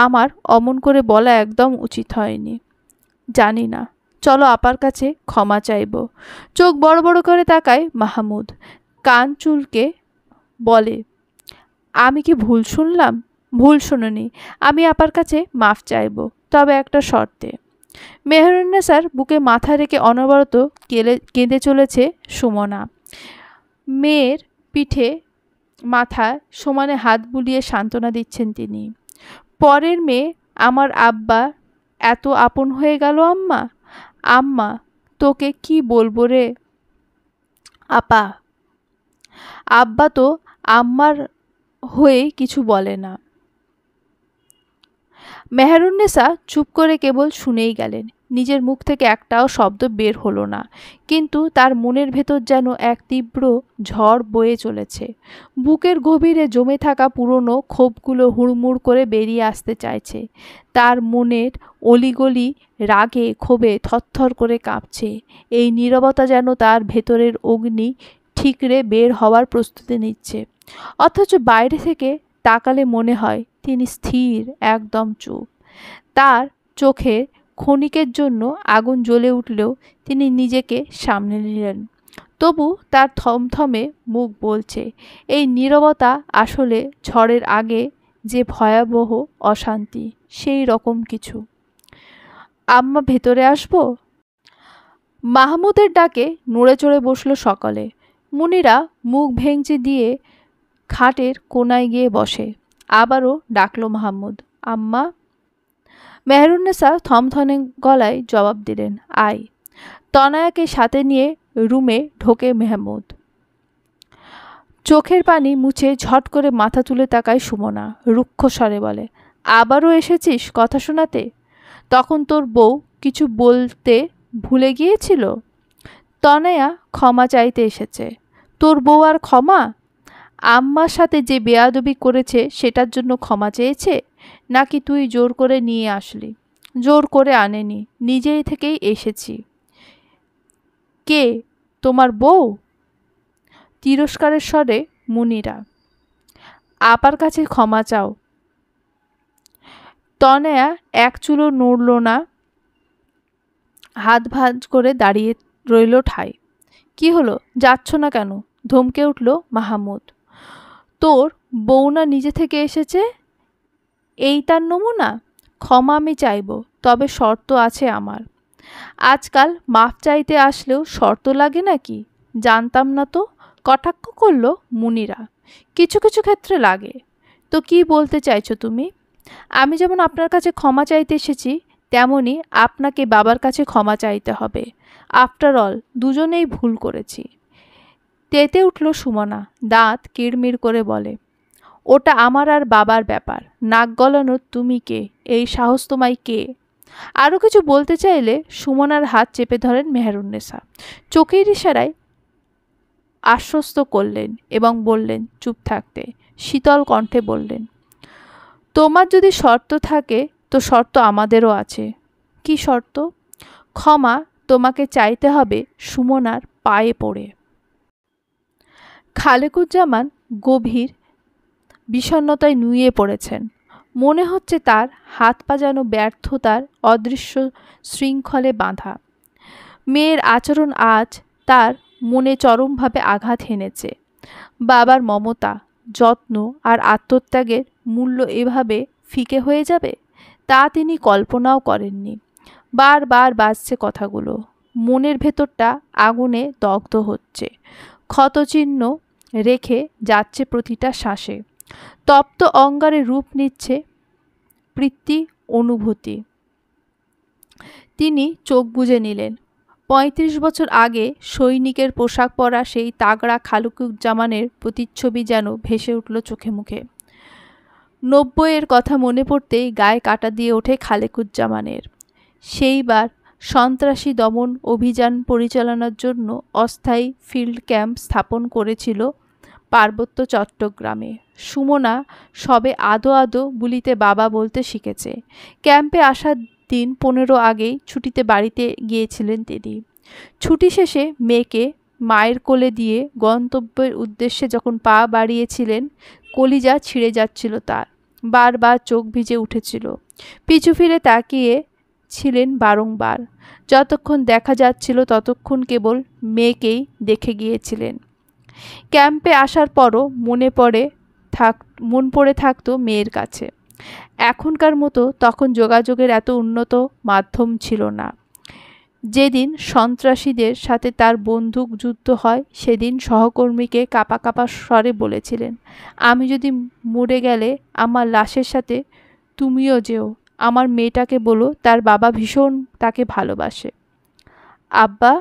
আমার অমন করে বলা একদম উচিত হয়নি। জানি না, চলো আপার কাছে ক্ষমা চাইব। চোখ বড় বড় করে তাকায় মাহমুদ। কান চুলকে বলে, আমি কি ভুল শুনলাম? ভুল শোনোনি। আমি আপার কাছে মাফ চাইব, তবে একটা শর্তে। মেহেরুন্নেসার বুকে মাথা রেখে অনবরত কেঁদে চলেছে সুমনা। মেয়ের পিঠে মাথায় সমানে হাত বুলিয়ে সান্ত্বনা দিচ্ছেন তিনি। পরের মেয়ে আমার আব্বা এত আপন হয়ে গেল আম্মা। আম্মা তোকে কি বলবো রে আপা। আব্বা তো আম্মার হয়ে কিছু বলে না। মেহেরুন্নেসা চুপ করে কেবল শুনেই গেলেন। নিজের মুখ থেকে একটাও শব্দ বের হলো না, কিন্তু তার মনের ভেতর যেন এক তীব্র ঝড় বয়ে চলেছে। বুকের গভীরে জমে থাকা পুরনো ক্ষোভগুলো হুড়মুড় করে বেরিয়ে আসতে চাইছে। তার মনের অলিগলি রাগে ক্ষোভে থরথর করে কাঁপছে। এই নীরবতা যেন তার ভেতরের অগ্নি ঠিকরে বের হওয়ার প্রস্তুতি নিচ্ছে। অথচ বাইরে থেকে তাকালে মনে হয় তিনি স্থির, একদম চুপ। তার চোখে ক্ষণিকের জন্য আগুন জ্বলে উঠলেও তিনি নিজেকে সামলে নিলেন। তবু তার থমথমে মুখ বলছে, এই নীরবতা আসলে ঝড়ের আগে যে ভয়াবহ অশান্তি, সেই রকম কিছু। আম্মা ভেতরে আসবো? মাহমুদের ডাকে নড়ে চড়ে বসল সকলে। মুনিরা মুখ ভেঙচি দিয়ে খাটের কোনায় গিয়ে বসে। আবারও ডাকল মাহমুদ, আম্মা। মেহেরুন্নেসা থমথমে গলায় জবাব দিলেন, আয়। তনয়াকে সাথে নিয়ে রুমে ঢোকে মেহমুদ। চোখের পানি মুছে ঝট করে মাথা তুলে তাকায় সুমনা। রুক্ষ স্বরে বলে, আবারও এসেছিস কথা শোনাতে? তখন তোর বউ কিছু বলতে ভুলে গিয়েছিল? তনয়া ক্ষমা চাইতে এসেছে। তোর বউ আর ক্ষমা? আম্মার সাথে যে বেয়াদবি করেছে সেটার জন্য ক্ষমা চেয়েছে, নাকি তুই জোর করে নিয়ে আসলি? জোর করে আনেনি, নিজেই থেকেই এসেছি। কে, তোমার বউ? তিরস্কারের স্বরে মুনিরা। আপার কাছে ক্ষমা চাও। তনয়া এক চুলও নড়ল না, হাত ভাঁজ করে দাঁড়িয়ে রইল ঠায়। কি হলো, যাচ্ছ না কেন? ধমকে উঠল মাহমুদ। তোর বউ না নিজে থেকে এসেছে, এই তার নমুনা? ক্ষমা আমি চাইব, তবে শর্ত আছে আমার। আজকাল মাপ চাইতে আসলেও শর্ত লাগে নাকি? জানতাম না তো, কটাক্ষ করল মুনিরা। কিছু কিছু ক্ষেত্রে লাগে। তো কি বলতে চাইছো তুমি? আমি যেমন আপনার কাছে ক্ষমা চাইতে এসেছি, তেমনি আপনাকে বাবার কাছে ক্ষমা চাইতে হবে। আফটার অল দুজনেই ভুল করেছি। তেতে উঠল সুমনা, দাঁত কিড়মিড় করে বলে, ওটা আমার আর বাবার ব্যাপার। নাক গলানো তুমি কে? এই সাহস তোমায় কে? আরও কিছু বলতে চাইলে সুমনার হাত চেপে ধরেন মেহেরুন্নেসা। চোখের ইশারায় আশ্বস্ত করলেন এবং বললেন চুপ থাকতে। শীতল কণ্ঠে বললেন, তোমার যদি শর্ত থাকে তো শর্ত আমাদেরও আছে। কি শর্ত? ক্ষমা তোমাকে চাইতে হবে সুমনার পায়ে পড়ে। খালেকুজ্জামান গভীর বিষণ্ণতায় নুয়ে পড়েছেন। মনে হচ্ছে তার হাত পা যেন ব্যর্থতার অদৃশ্য শৃঙ্খলে বাঁধা। মেয়ের আচরণ আজ তার মনে চরমভাবে আঘাত হেনেছে। বাবার মমতা, যত্ন আর আত্মত্যাগের মূল্য এভাবে ফিকে হয়ে যাবে তা তিনি কল্পনাও করেননি। বারবার বাজছে কথাগুলো। মনের ভেতরটা আগুনে দগ্ধ হচ্ছে। ক্ষতচিহ্ন রেখে যাচ্ছে প্রতিটা শ্বাসে। তপ্ত অঙ্গারে রূপ নিচ্ছে প্রীতি অনুভূতি। তিনি চোখ বুজে নিলেন। ৩৫ বছর আগে সৈনিকের পোশাক পরা সেই তাগড়া খালেকুজ্জামানের প্রতিচ্ছবি যেন ভেসে উঠল চোখে মুখে। ৯০-এর কথা মনে পড়তেই গায়ে কাঁটা দিয়ে ওঠে খালেকুজ্জামানের। সেইবার সন্ত্রাসী দমন অভিযান পরিচালনার জন্য অস্থায়ী ফিল্ড ক্যাম্প স্থাপন করেছিল পার্বত্য চট্টগ্রামে। সুমনা সবে আদো আদো বলিতে বাবা বলতে শিখেছে। ক্যাম্পে আসার দিন ১৫ আগেই ছুটিতে বাড়িতে গিয়েছিলেন তিনি। ছুটি শেষে মেয়েকে মায়ের কোলে দিয়ে গন্তব্যের উদ্দেশ্যে যখন পা বাড়িয়েছিলেন, কলিজা ছিঁড়ে যাচ্ছিল তার। বারবার চোখ ভিজে উঠেছিল। পিছু ফিরে তাকিয়ে ছিলেন বারংবার। যতক্ষণ দেখা যাচ্ছিল ততক্ষণ কেবল মেয়েকেই দেখে গিয়েছিলেন। ক্যাম্পে আসার পরও মন পড়ে থাকতো মেয়ের কাছে। এখনকার মতো তখন যোগাযোগের এত উন্নত মাধ্যম ছিল না। যেদিন সন্ত্রাসীদের সাথে তার বন্দুক যুদ্ধ হয় সেদিন সহকর্মীকে কাঁপা কাঁপা স্বরে বলেছিলেন, আমি যদি মরে গেলে আমার লাশের সাথে তুমিও যেও। আমার মেয়েটাকে বলো তার বাবা ভীষণ তাকে ভালোবাসে। আব্বা?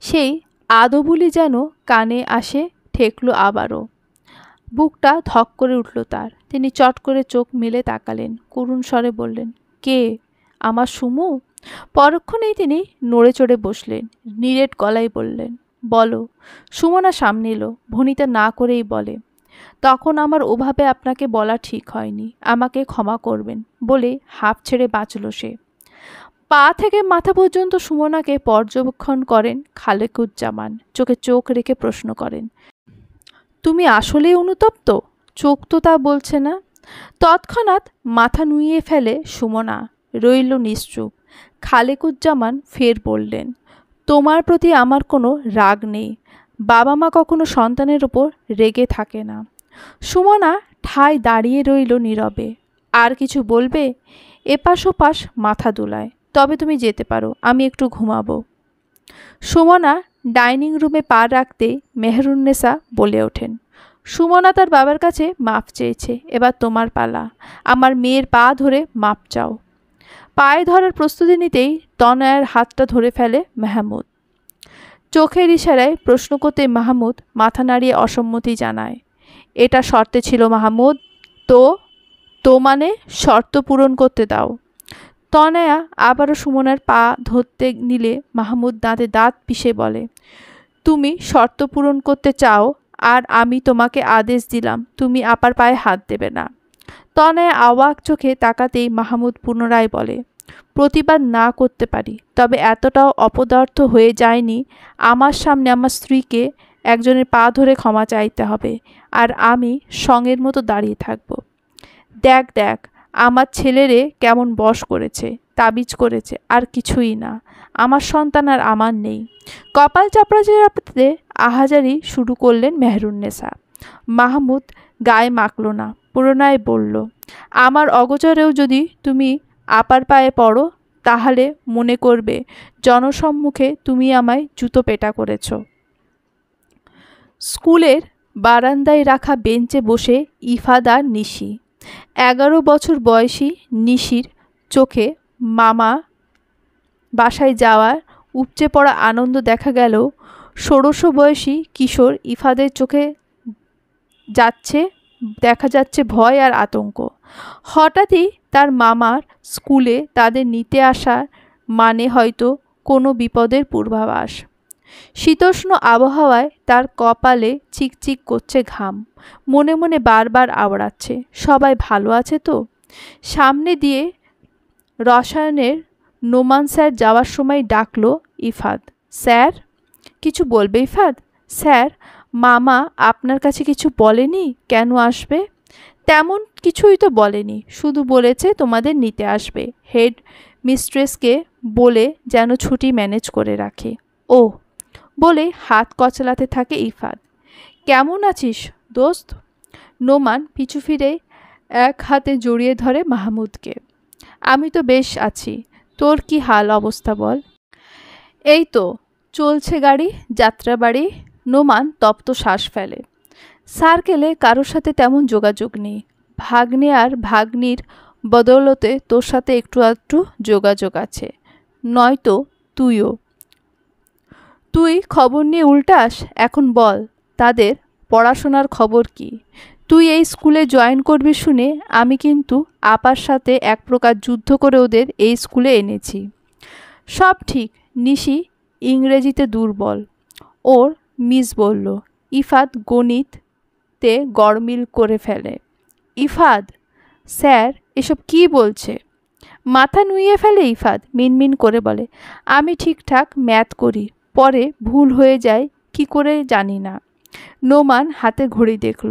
সেই আদো বলি যেন কানে আসে ঠেকলো আবারও। বুকটা ধক করে উঠল তার। তিনি চট করে চোখ মেলে তাকালেন। করুণ স্বরে বললেন, কে? আমার সুমু? পরক্ষণেই তিনি নড়ে চড়ে বসলেন। নিরেট গলায় বললেন, বলো। সুমনা সামনে এলো। ভনিতা না করেই বলে, তখন আমার ওভাবে আপনাকে বলা ঠিক হয়নি। আমাকে ক্ষমা করবেন বলে হাঁপ ছেড়ে বাঁচল সে। পা থেকে মাথা পর্যন্ত সুমনাকে পর্যবেক্ষণ করেন খালেকুজ্জামান। চোখে চোখ রেখে প্রশ্ন করেন, তুমি আসলেই অনুতপ্ত? চোখ তো তা বলছে না। তৎক্ষণাৎ মাথা নুইয়ে ফেলে সুমনা। রইল নিশ্চুপ। খালেকুজ্জামান ফের বললেন, তোমার প্রতি আমার কোনো রাগ নেই। বাবা মা কখনো সন্তানের ওপর রেগে থাকে না। সুমনা ঠায় দাঁড়িয়ে রইল নীরবে। আর কিছু বলবে? এপাশ ওপাশ মাথা দুলায়। তবে তুমি যেতে পারো, আমি একটু ঘুমাবো। সুমনা ডাইনিং রুমে পা রাখতেই মেহেরুন্নেসা বলে ওঠেন, সুমনা তার বাবার কাছে মাপ চেয়েছে, এবার তোমার পালা। আমার মেয়ের পা ধরে মাপ চাও। পায়ে ধরার প্রস্তুতি নিতেই তনয়ার হাতটা ধরে ফেলে মাহমুদ। চোখের ইশারায় প্রশ্ন করতে মাহমুদ মাথা নাড়িয়ে অসম্মতি জানায়। এটা শর্তে ছিল মাহমুদ। তো মানে শর্ত পূরণ করতে দাও। তনয়া আবারও সুমনার পা ধরতে নিলে মাহমুদ দাঁতে দাঁত পিষে বলে, তুমি শর্ত পূরণ করতে চাও আর আমি তোমাকে আদেশ দিলাম তুমি আপার পায়ে হাত দেবে না। তনয়া অবাক চোখে তাকাতেই মাহমুদ পুনরায় বলে, প্রতিবাদ না করতে পারি, তবে এতটাও অপদার্থ হয়ে যায়নি আমার সামনে আমার স্ত্রীকে একজনের পা ধরে ক্ষমা চাইতে হবে আর আমি সঙ্গের মতো দাঁড়িয়ে থাকব। দেখ দেখ আমার ছেলেরে কেমন বশ করেছে, তাবিজ করেছে, আর কিছুই না। আমার সন্তান আর আমার নেই। কপাল চাপড়াতে চাপড়াতে আহাজারি শুরু করলেন মেহেরুন্নেসা। মাহমুদ গায়ে মাখল না, পুনরায় বলল, আমার অগোচরেও যদি তুমি আপার পায়ে পড়ো তাহলে মনে করবে জনসম্মুখে তুমি আমায় জুতো পেটা করেছ। স্কুলের বারান্দায় রাখা বেঞ্চে বসে ইফাদ আর নিশি। 11 বছর বয়সী নিশির চোখে মামা বাসায় যাওয়ার উপচে পড়া আনন্দ দেখা গেল, ষোড়শ বয়সী কিশোর ইফাদের চোখে দেখা যাচ্ছে ভয় আর আতঙ্ক। হঠাৎই তার মামার স্কুলে তাদের নিতে আসার মানে হয়তো কোনো বিপদের পূর্বাভাস। শীতোষ্ণ আবহাওয়ায় তার কপালে চিকচিক করছে ঘাম, মনে মনে বারবার আওড়াচ্ছে, সবাই ভালো আছে তো? সামনে দিয়ে রসায়নের নোমান স্যার যাওয়ার সময় ডাকলো ইফাদ, স্যার। কিছু বলবে ইফাদ? স্যার, মামা আপনার কাছে কিছু বলেনি কেন আসবে? তেমন কিছুই তো বলেনি, শুধু বলেছে তোমাদের নিতে আসবে, হেড মিস্ট্রেসকে বলে যেন ছুটি ম্যানেজ করে রাখে। ও বলে হাত কচলাতে থাকে ইফাদ। কেমন আছিস দোস্ত? নোমান পিছু ফিরে এক হাতে জড়িয়ে ধরে মাহমুদকে। আমি তো বেশ আছি, তোর কি হাল অবস্থা বল? এই তো চলছে গাড়ি, যাত্রাবাড়ি। নোমান তপ্ত শ্বাস ফেলে। সার্কেলে কারোর সাথে তেমন যোগাযোগ নেই। ভাগ্নে আর ভাগ্নির বদৌলতে তোর সাথে একটু আধটু যোগাযোগ আছে, নয়তো তুইও। তুই খবর নিয়ে উল্টাস। এখন বল, তাদের পড়াশোনার খবর কি? তুই এই স্কুলে জয়েন করবি শুনে আমি কিন্তু আপার সাথে এক প্রকার যুদ্ধ করে ওদের এই স্কুলে এনেছি। সব ঠিক। নিশি ইংরেজিতে দুর্বল, ওর মিস বলল। ইফাদ গণিতে গড়মিল করে ফেলে। ইফাদ, স্যার এসব কি বলছে? মাথা নুইয়ে ফেলে ইফাদ, মিনমিন করে বলে, আমি ঠিকঠাক ম্যাথ করি, পরে ভুল হয়ে যায় কি করে জানি না। নোমান হাতে ঘড়ি দেখল।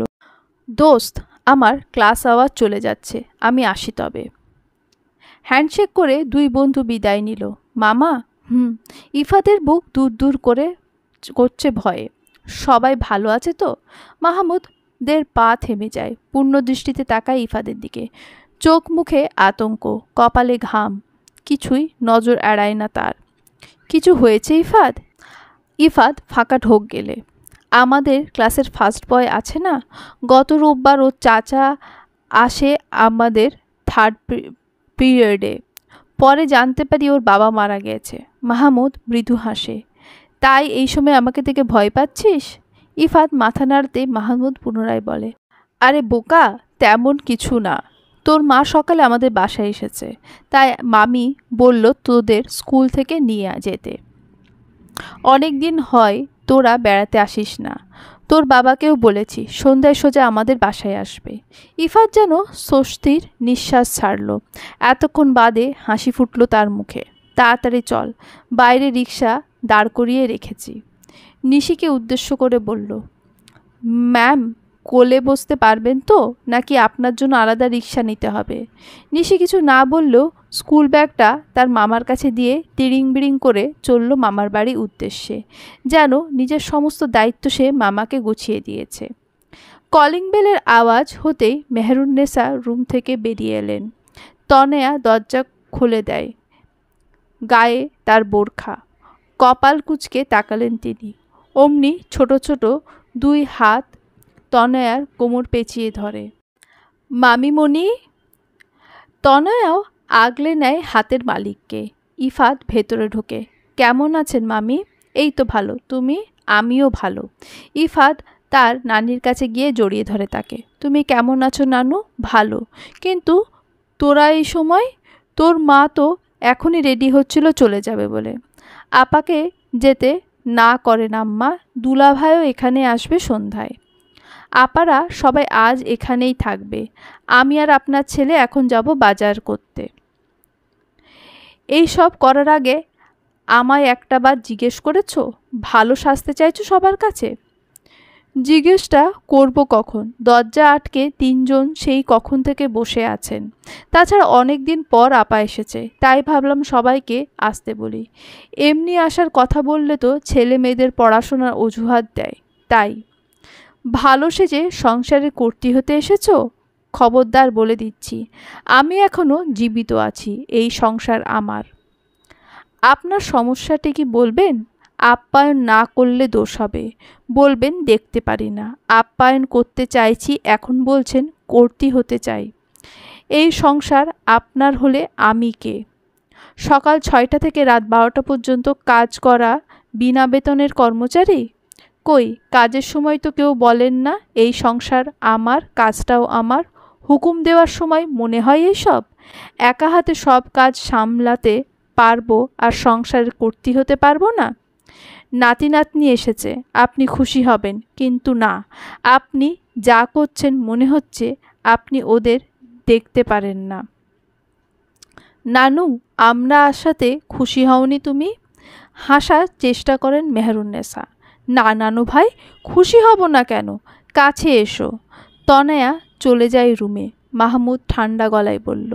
দোস্ত, আমার ক্লাস আওয়ার চলে যাচ্ছে, আমি আসি তবে। হ্যান্ডশেক করে দুই বন্ধু বিদায় নিল। মামা? ইফাদের বুক দূর দূর করছে ভয়ে। সবাই ভালো আছে তো? মাহমুদের পা থেমে যায়, পূর্ণ দৃষ্টিতে তাকায় ইফাদের দিকে। চোখ মুখে আতঙ্ক, কপালে ঘাম, কিছুই নজর এড়ায় না তার। কিছু হয়েছে ইফাদ? ইফাদ ফাঁকা ঢোক গেলে। আমাদের ক্লাসের ফার্স্ট বয় আছে না, গত রোববার ওর চাচা আসে আমাদের থার্ড পিরিয়ডে। পরে জানতে পারি ওর বাবা মারা গেছে। মাহমুদ মৃদু হাসে। তাই এই সময় আমাকে দেখে ভয় পাচ্ছিস? ইফাদ মাথা নাড়তে মাহমুদ পুনরায় বলে, আরে বোকা, তেমন কিছু না। তোর মা সকালে আমাদের বাসায় এসেছে, তাই মামি বলল তোদের স্কুল থেকে নিয়ে যেতে। অনেক দিন হয় তোরা বেড়াতে আসিস না। তোর বাবাকেও বলেছি সন্ধ্যায় সোজা আমাদের বাসায় আসবে। ইফাত যেন স্বস্তির নিঃশ্বাস ছাড়ল। এতক্ষণ বাদে হাসি ফুটল তার মুখে। তাড়াতাড়ি চল, বাইরে রিক্সা দাঁড় করিয়ে রেখেছি। নিশিকে উদ্দেশ্য করে বলল, ম্যাম কোলে বসতে পারবেন তো, নাকি আপনার জন্য আলাদা রিক্সা নিতে হবে? নিশি কিছু না বললেও স্কুল ব্যাগটা তার মামার কাছে দিয়ে তিরিং বিড়িং করে চলল মামার বাড়ির উদ্দেশ্যে, যেন নিজের সমস্ত দায়িত্ব সে মামাকে গুছিয়ে দিয়েছে। কলিং বেলের আওয়াজ হতেই মেহেরুন্নেসা রুম থেকে বেরিয়ে এলেন। তনয়া দরজা খুলে দেয়। গায়ে তার বোরখা, কপাল কুঁচকে তাকালেন তিনি। অমনি ছোট ছোট দুই হাত তনয়ার কোমর পেঁচিয়ে ধরে। মামিমণি। তনয়াও আগলে নেয় হাতের মালিককে। ইফাত ভেতরে ঢোকে। কেমন আছেন মামি? এই তো ভালো, তুমি? আমিও ভালো। ইফাত তার নানির কাছে গিয়ে জড়িয়ে ধরে তাকে। তুমি কেমন আছো নানু? ভালো। কিন্তু তোরা এই সময়? তোর মা তো এখনই রেডি হচ্ছিল চলে যাবে বলে। আপাকে যেতে না করেন আম্মা, দুলাভাইও এখানে আসবে সন্ধ্যায়। আপারা সবাই আজ এখানেই থাকবে। আমি আর আপনার ছেলে এখন যাব বাজার করতে। এই সব করার আগে আমায় একটা বার জিজ্ঞেস করেছো ভালো সাজতে চাইছো সবার কাছে? জিজ্ঞেসটা করব কখন? দরজা আটকে তিনজন সেই কখন থেকে বসে আছেন। তাছাড়া অনেক দিন পর আপা এসেছে, তাই ভাবলাম সবাইকে আসতে বলি। এমনি আসার কথা বললে তো ছেলে মেয়েদের পড়াশোনার অজুহাত দেয়। তাই ভালো সেজে সংসারে কর্ত্রী হতে এসেছো? খবরদার বলে দিচ্ছি, আমি এখনো জীবিত আছি, এই সংসার আমার। আপনার সমস্যাটি কি বলবেন? আপ্যায়ন না করলে দোষ হবে। বলবেন দেখতে পারি না। আপ্যায়ন করতে চাইছি, এখন বলছেন কর্ত্রী হতে চাই। এই সংসার আপনার হলে আমি কে? সকাল 6টা থেকে রাত 12টা পর্যন্ত কাজ করা বিনা বেতনের কর্মচারী? কই, কাজের সময় তো কেউ বলেন না এই সংসার আমার, কাজটাও আমার। হুকুম দেওয়ার সময় মনে হয় এইসব? একা হাতে সব কাজ সামলাতে পারবো আর সংসারের কর্ত্রী হতে পারবো না? নাতি নাতনি এসেছে, আপনি খুশি হবেন, কিন্তু না, আপনি যা করছেন মনে হচ্ছে আপনি ওদের দেখতে পারেন না। নানু, আমরা আসাতে খুশি হওনি তুমি? হাসার চেষ্টা করেন মেহেরুন্নেসা। না নানু ভাই, খুশি হব না কেন? কাছে এসো। তনয়া চলে যায় রুমে। মাহমুদ ঠান্ডা গলায় বলল,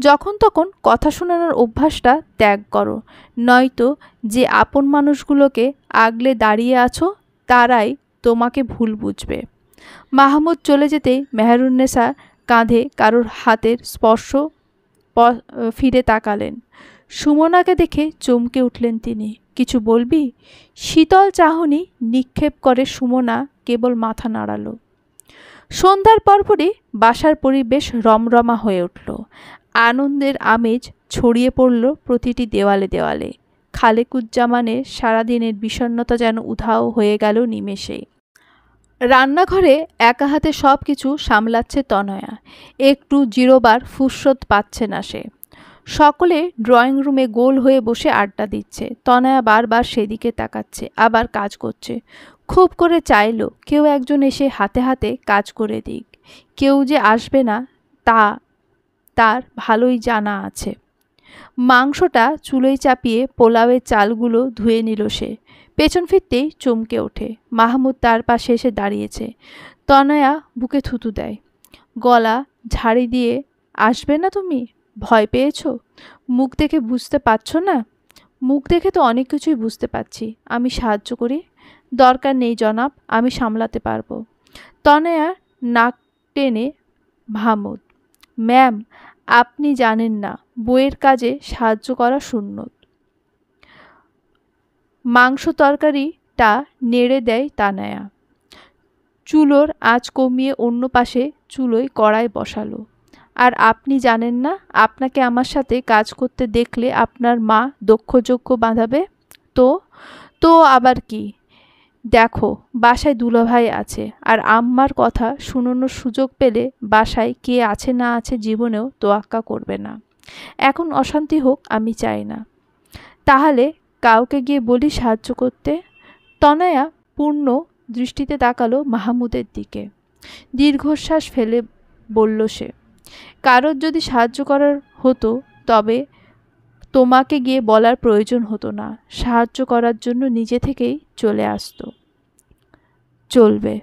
যখন তখন কথা শোনানোর অভ্যাসটা ত্যাগ করো, নয়তো যে আপন মানুষগুলোকে আগলে দাঁড়িয়ে আছো তারাই তোমাকে ভুল বুঝবে। মাহমুদ চলে যেতেই মেহেরুন্নেসা কাঁধে কারোর হাতের স্পর্শ ফিরে তাকালেন। সুমনাকে দেখে চমকে উঠলেন তিনি। কিছু বলবি? শীতল চাহনি নিক্ষেপ করে সুমনা কেবল মাথা নাড়ালো। সন্ধ্যার পরপরই বাসার পরিবেশ রমরমা হয়ে উঠল। আনন্দের আমেজ ছড়িয়ে পড়ল প্রতিটি দেওয়ালে দেওয়ালে। খালেকুজ্জামানের সারাদিনের বিষণ্ণতা যেন উধাও হয়ে গেল নিমেষেই। রান্নাঘরে একা হাতে সব কিছু সামলাচ্ছে তনয়া। একটু জিরোবার ফুরসত পাচ্ছে না সে। সকলে ড্রয়িং রুমে গোল হয়ে বসে আড্ডা দিচ্ছে। তনয়া বারবার সেদিকে তাকাচ্ছে, আবার কাজ করছে। খুব করে চাইল কেউ একজন এসে হাতে হাতে কাজ করে দিক। কেউ যে আসবে না তা তার ভালোই জানা আছে। মাংসটা চুলোয় চাপিয়ে পোলাওয়ের চালগুলো ধুয়ে নিল সে। পেছন ফিরতেই চমকে ওঠে। মাহমুদ তার পাশে এসে দাঁড়িয়েছে। তনয়া বুকে থুতু দেয়। গলা ঝাড়ি দিয়ে, আসবে না তুমি? ভয় পেয়েছো? মুখ দেখে বুঝতে পারছো না? মুখ দেখে তো অনেক কিছুই বুঝতে পারছি। আমি সাহায্য করি? দরকার নেই জনাব, আমি সামলাতে পারবো। তনয়া নাক টেনে মাহমুদ, ম্যাম, আপনি জানেন না বইয়ের কাজে সাহায্য করা সুন্নত। মাংস তরকারিটা নেড়ে দেয় তানয়া। চুলোর আঁচ কমিয়ে অন্য পাশে চুলোয় কড়াই বসালো। আর আপনি জানেন না আপনাকে আমার সাথে কাজ করতে দেখলে আপনার মা দক্ষযজ্ঞ বাঁধাবে? তো তো আবার কি? দেখো, বাসায় দুলাভাই আছে, আর আম্মার কথা শুনোনোর সুযোগ পেলে বাসায় কে আছে না আছে জীবনেও তোয়াক্কা করবে না। এখন অশান্তি হোক আমি চাই না। তাহলে কাউকে গিয়ে বলি সাহায্য করতে? তনয়া পূর্ণ দৃষ্টিতে তাকালো মাহমুদের দিকে। দীর্ঘশ্বাস ফেলে বলল সে, কারোর যদি সাহায্য করার হতো তবে তোমাকে গিয়ে বলার প্রয়োজন হতো না। সাহায্য করার জন্য নিজে থেকেই চলে আসতো। চলবে।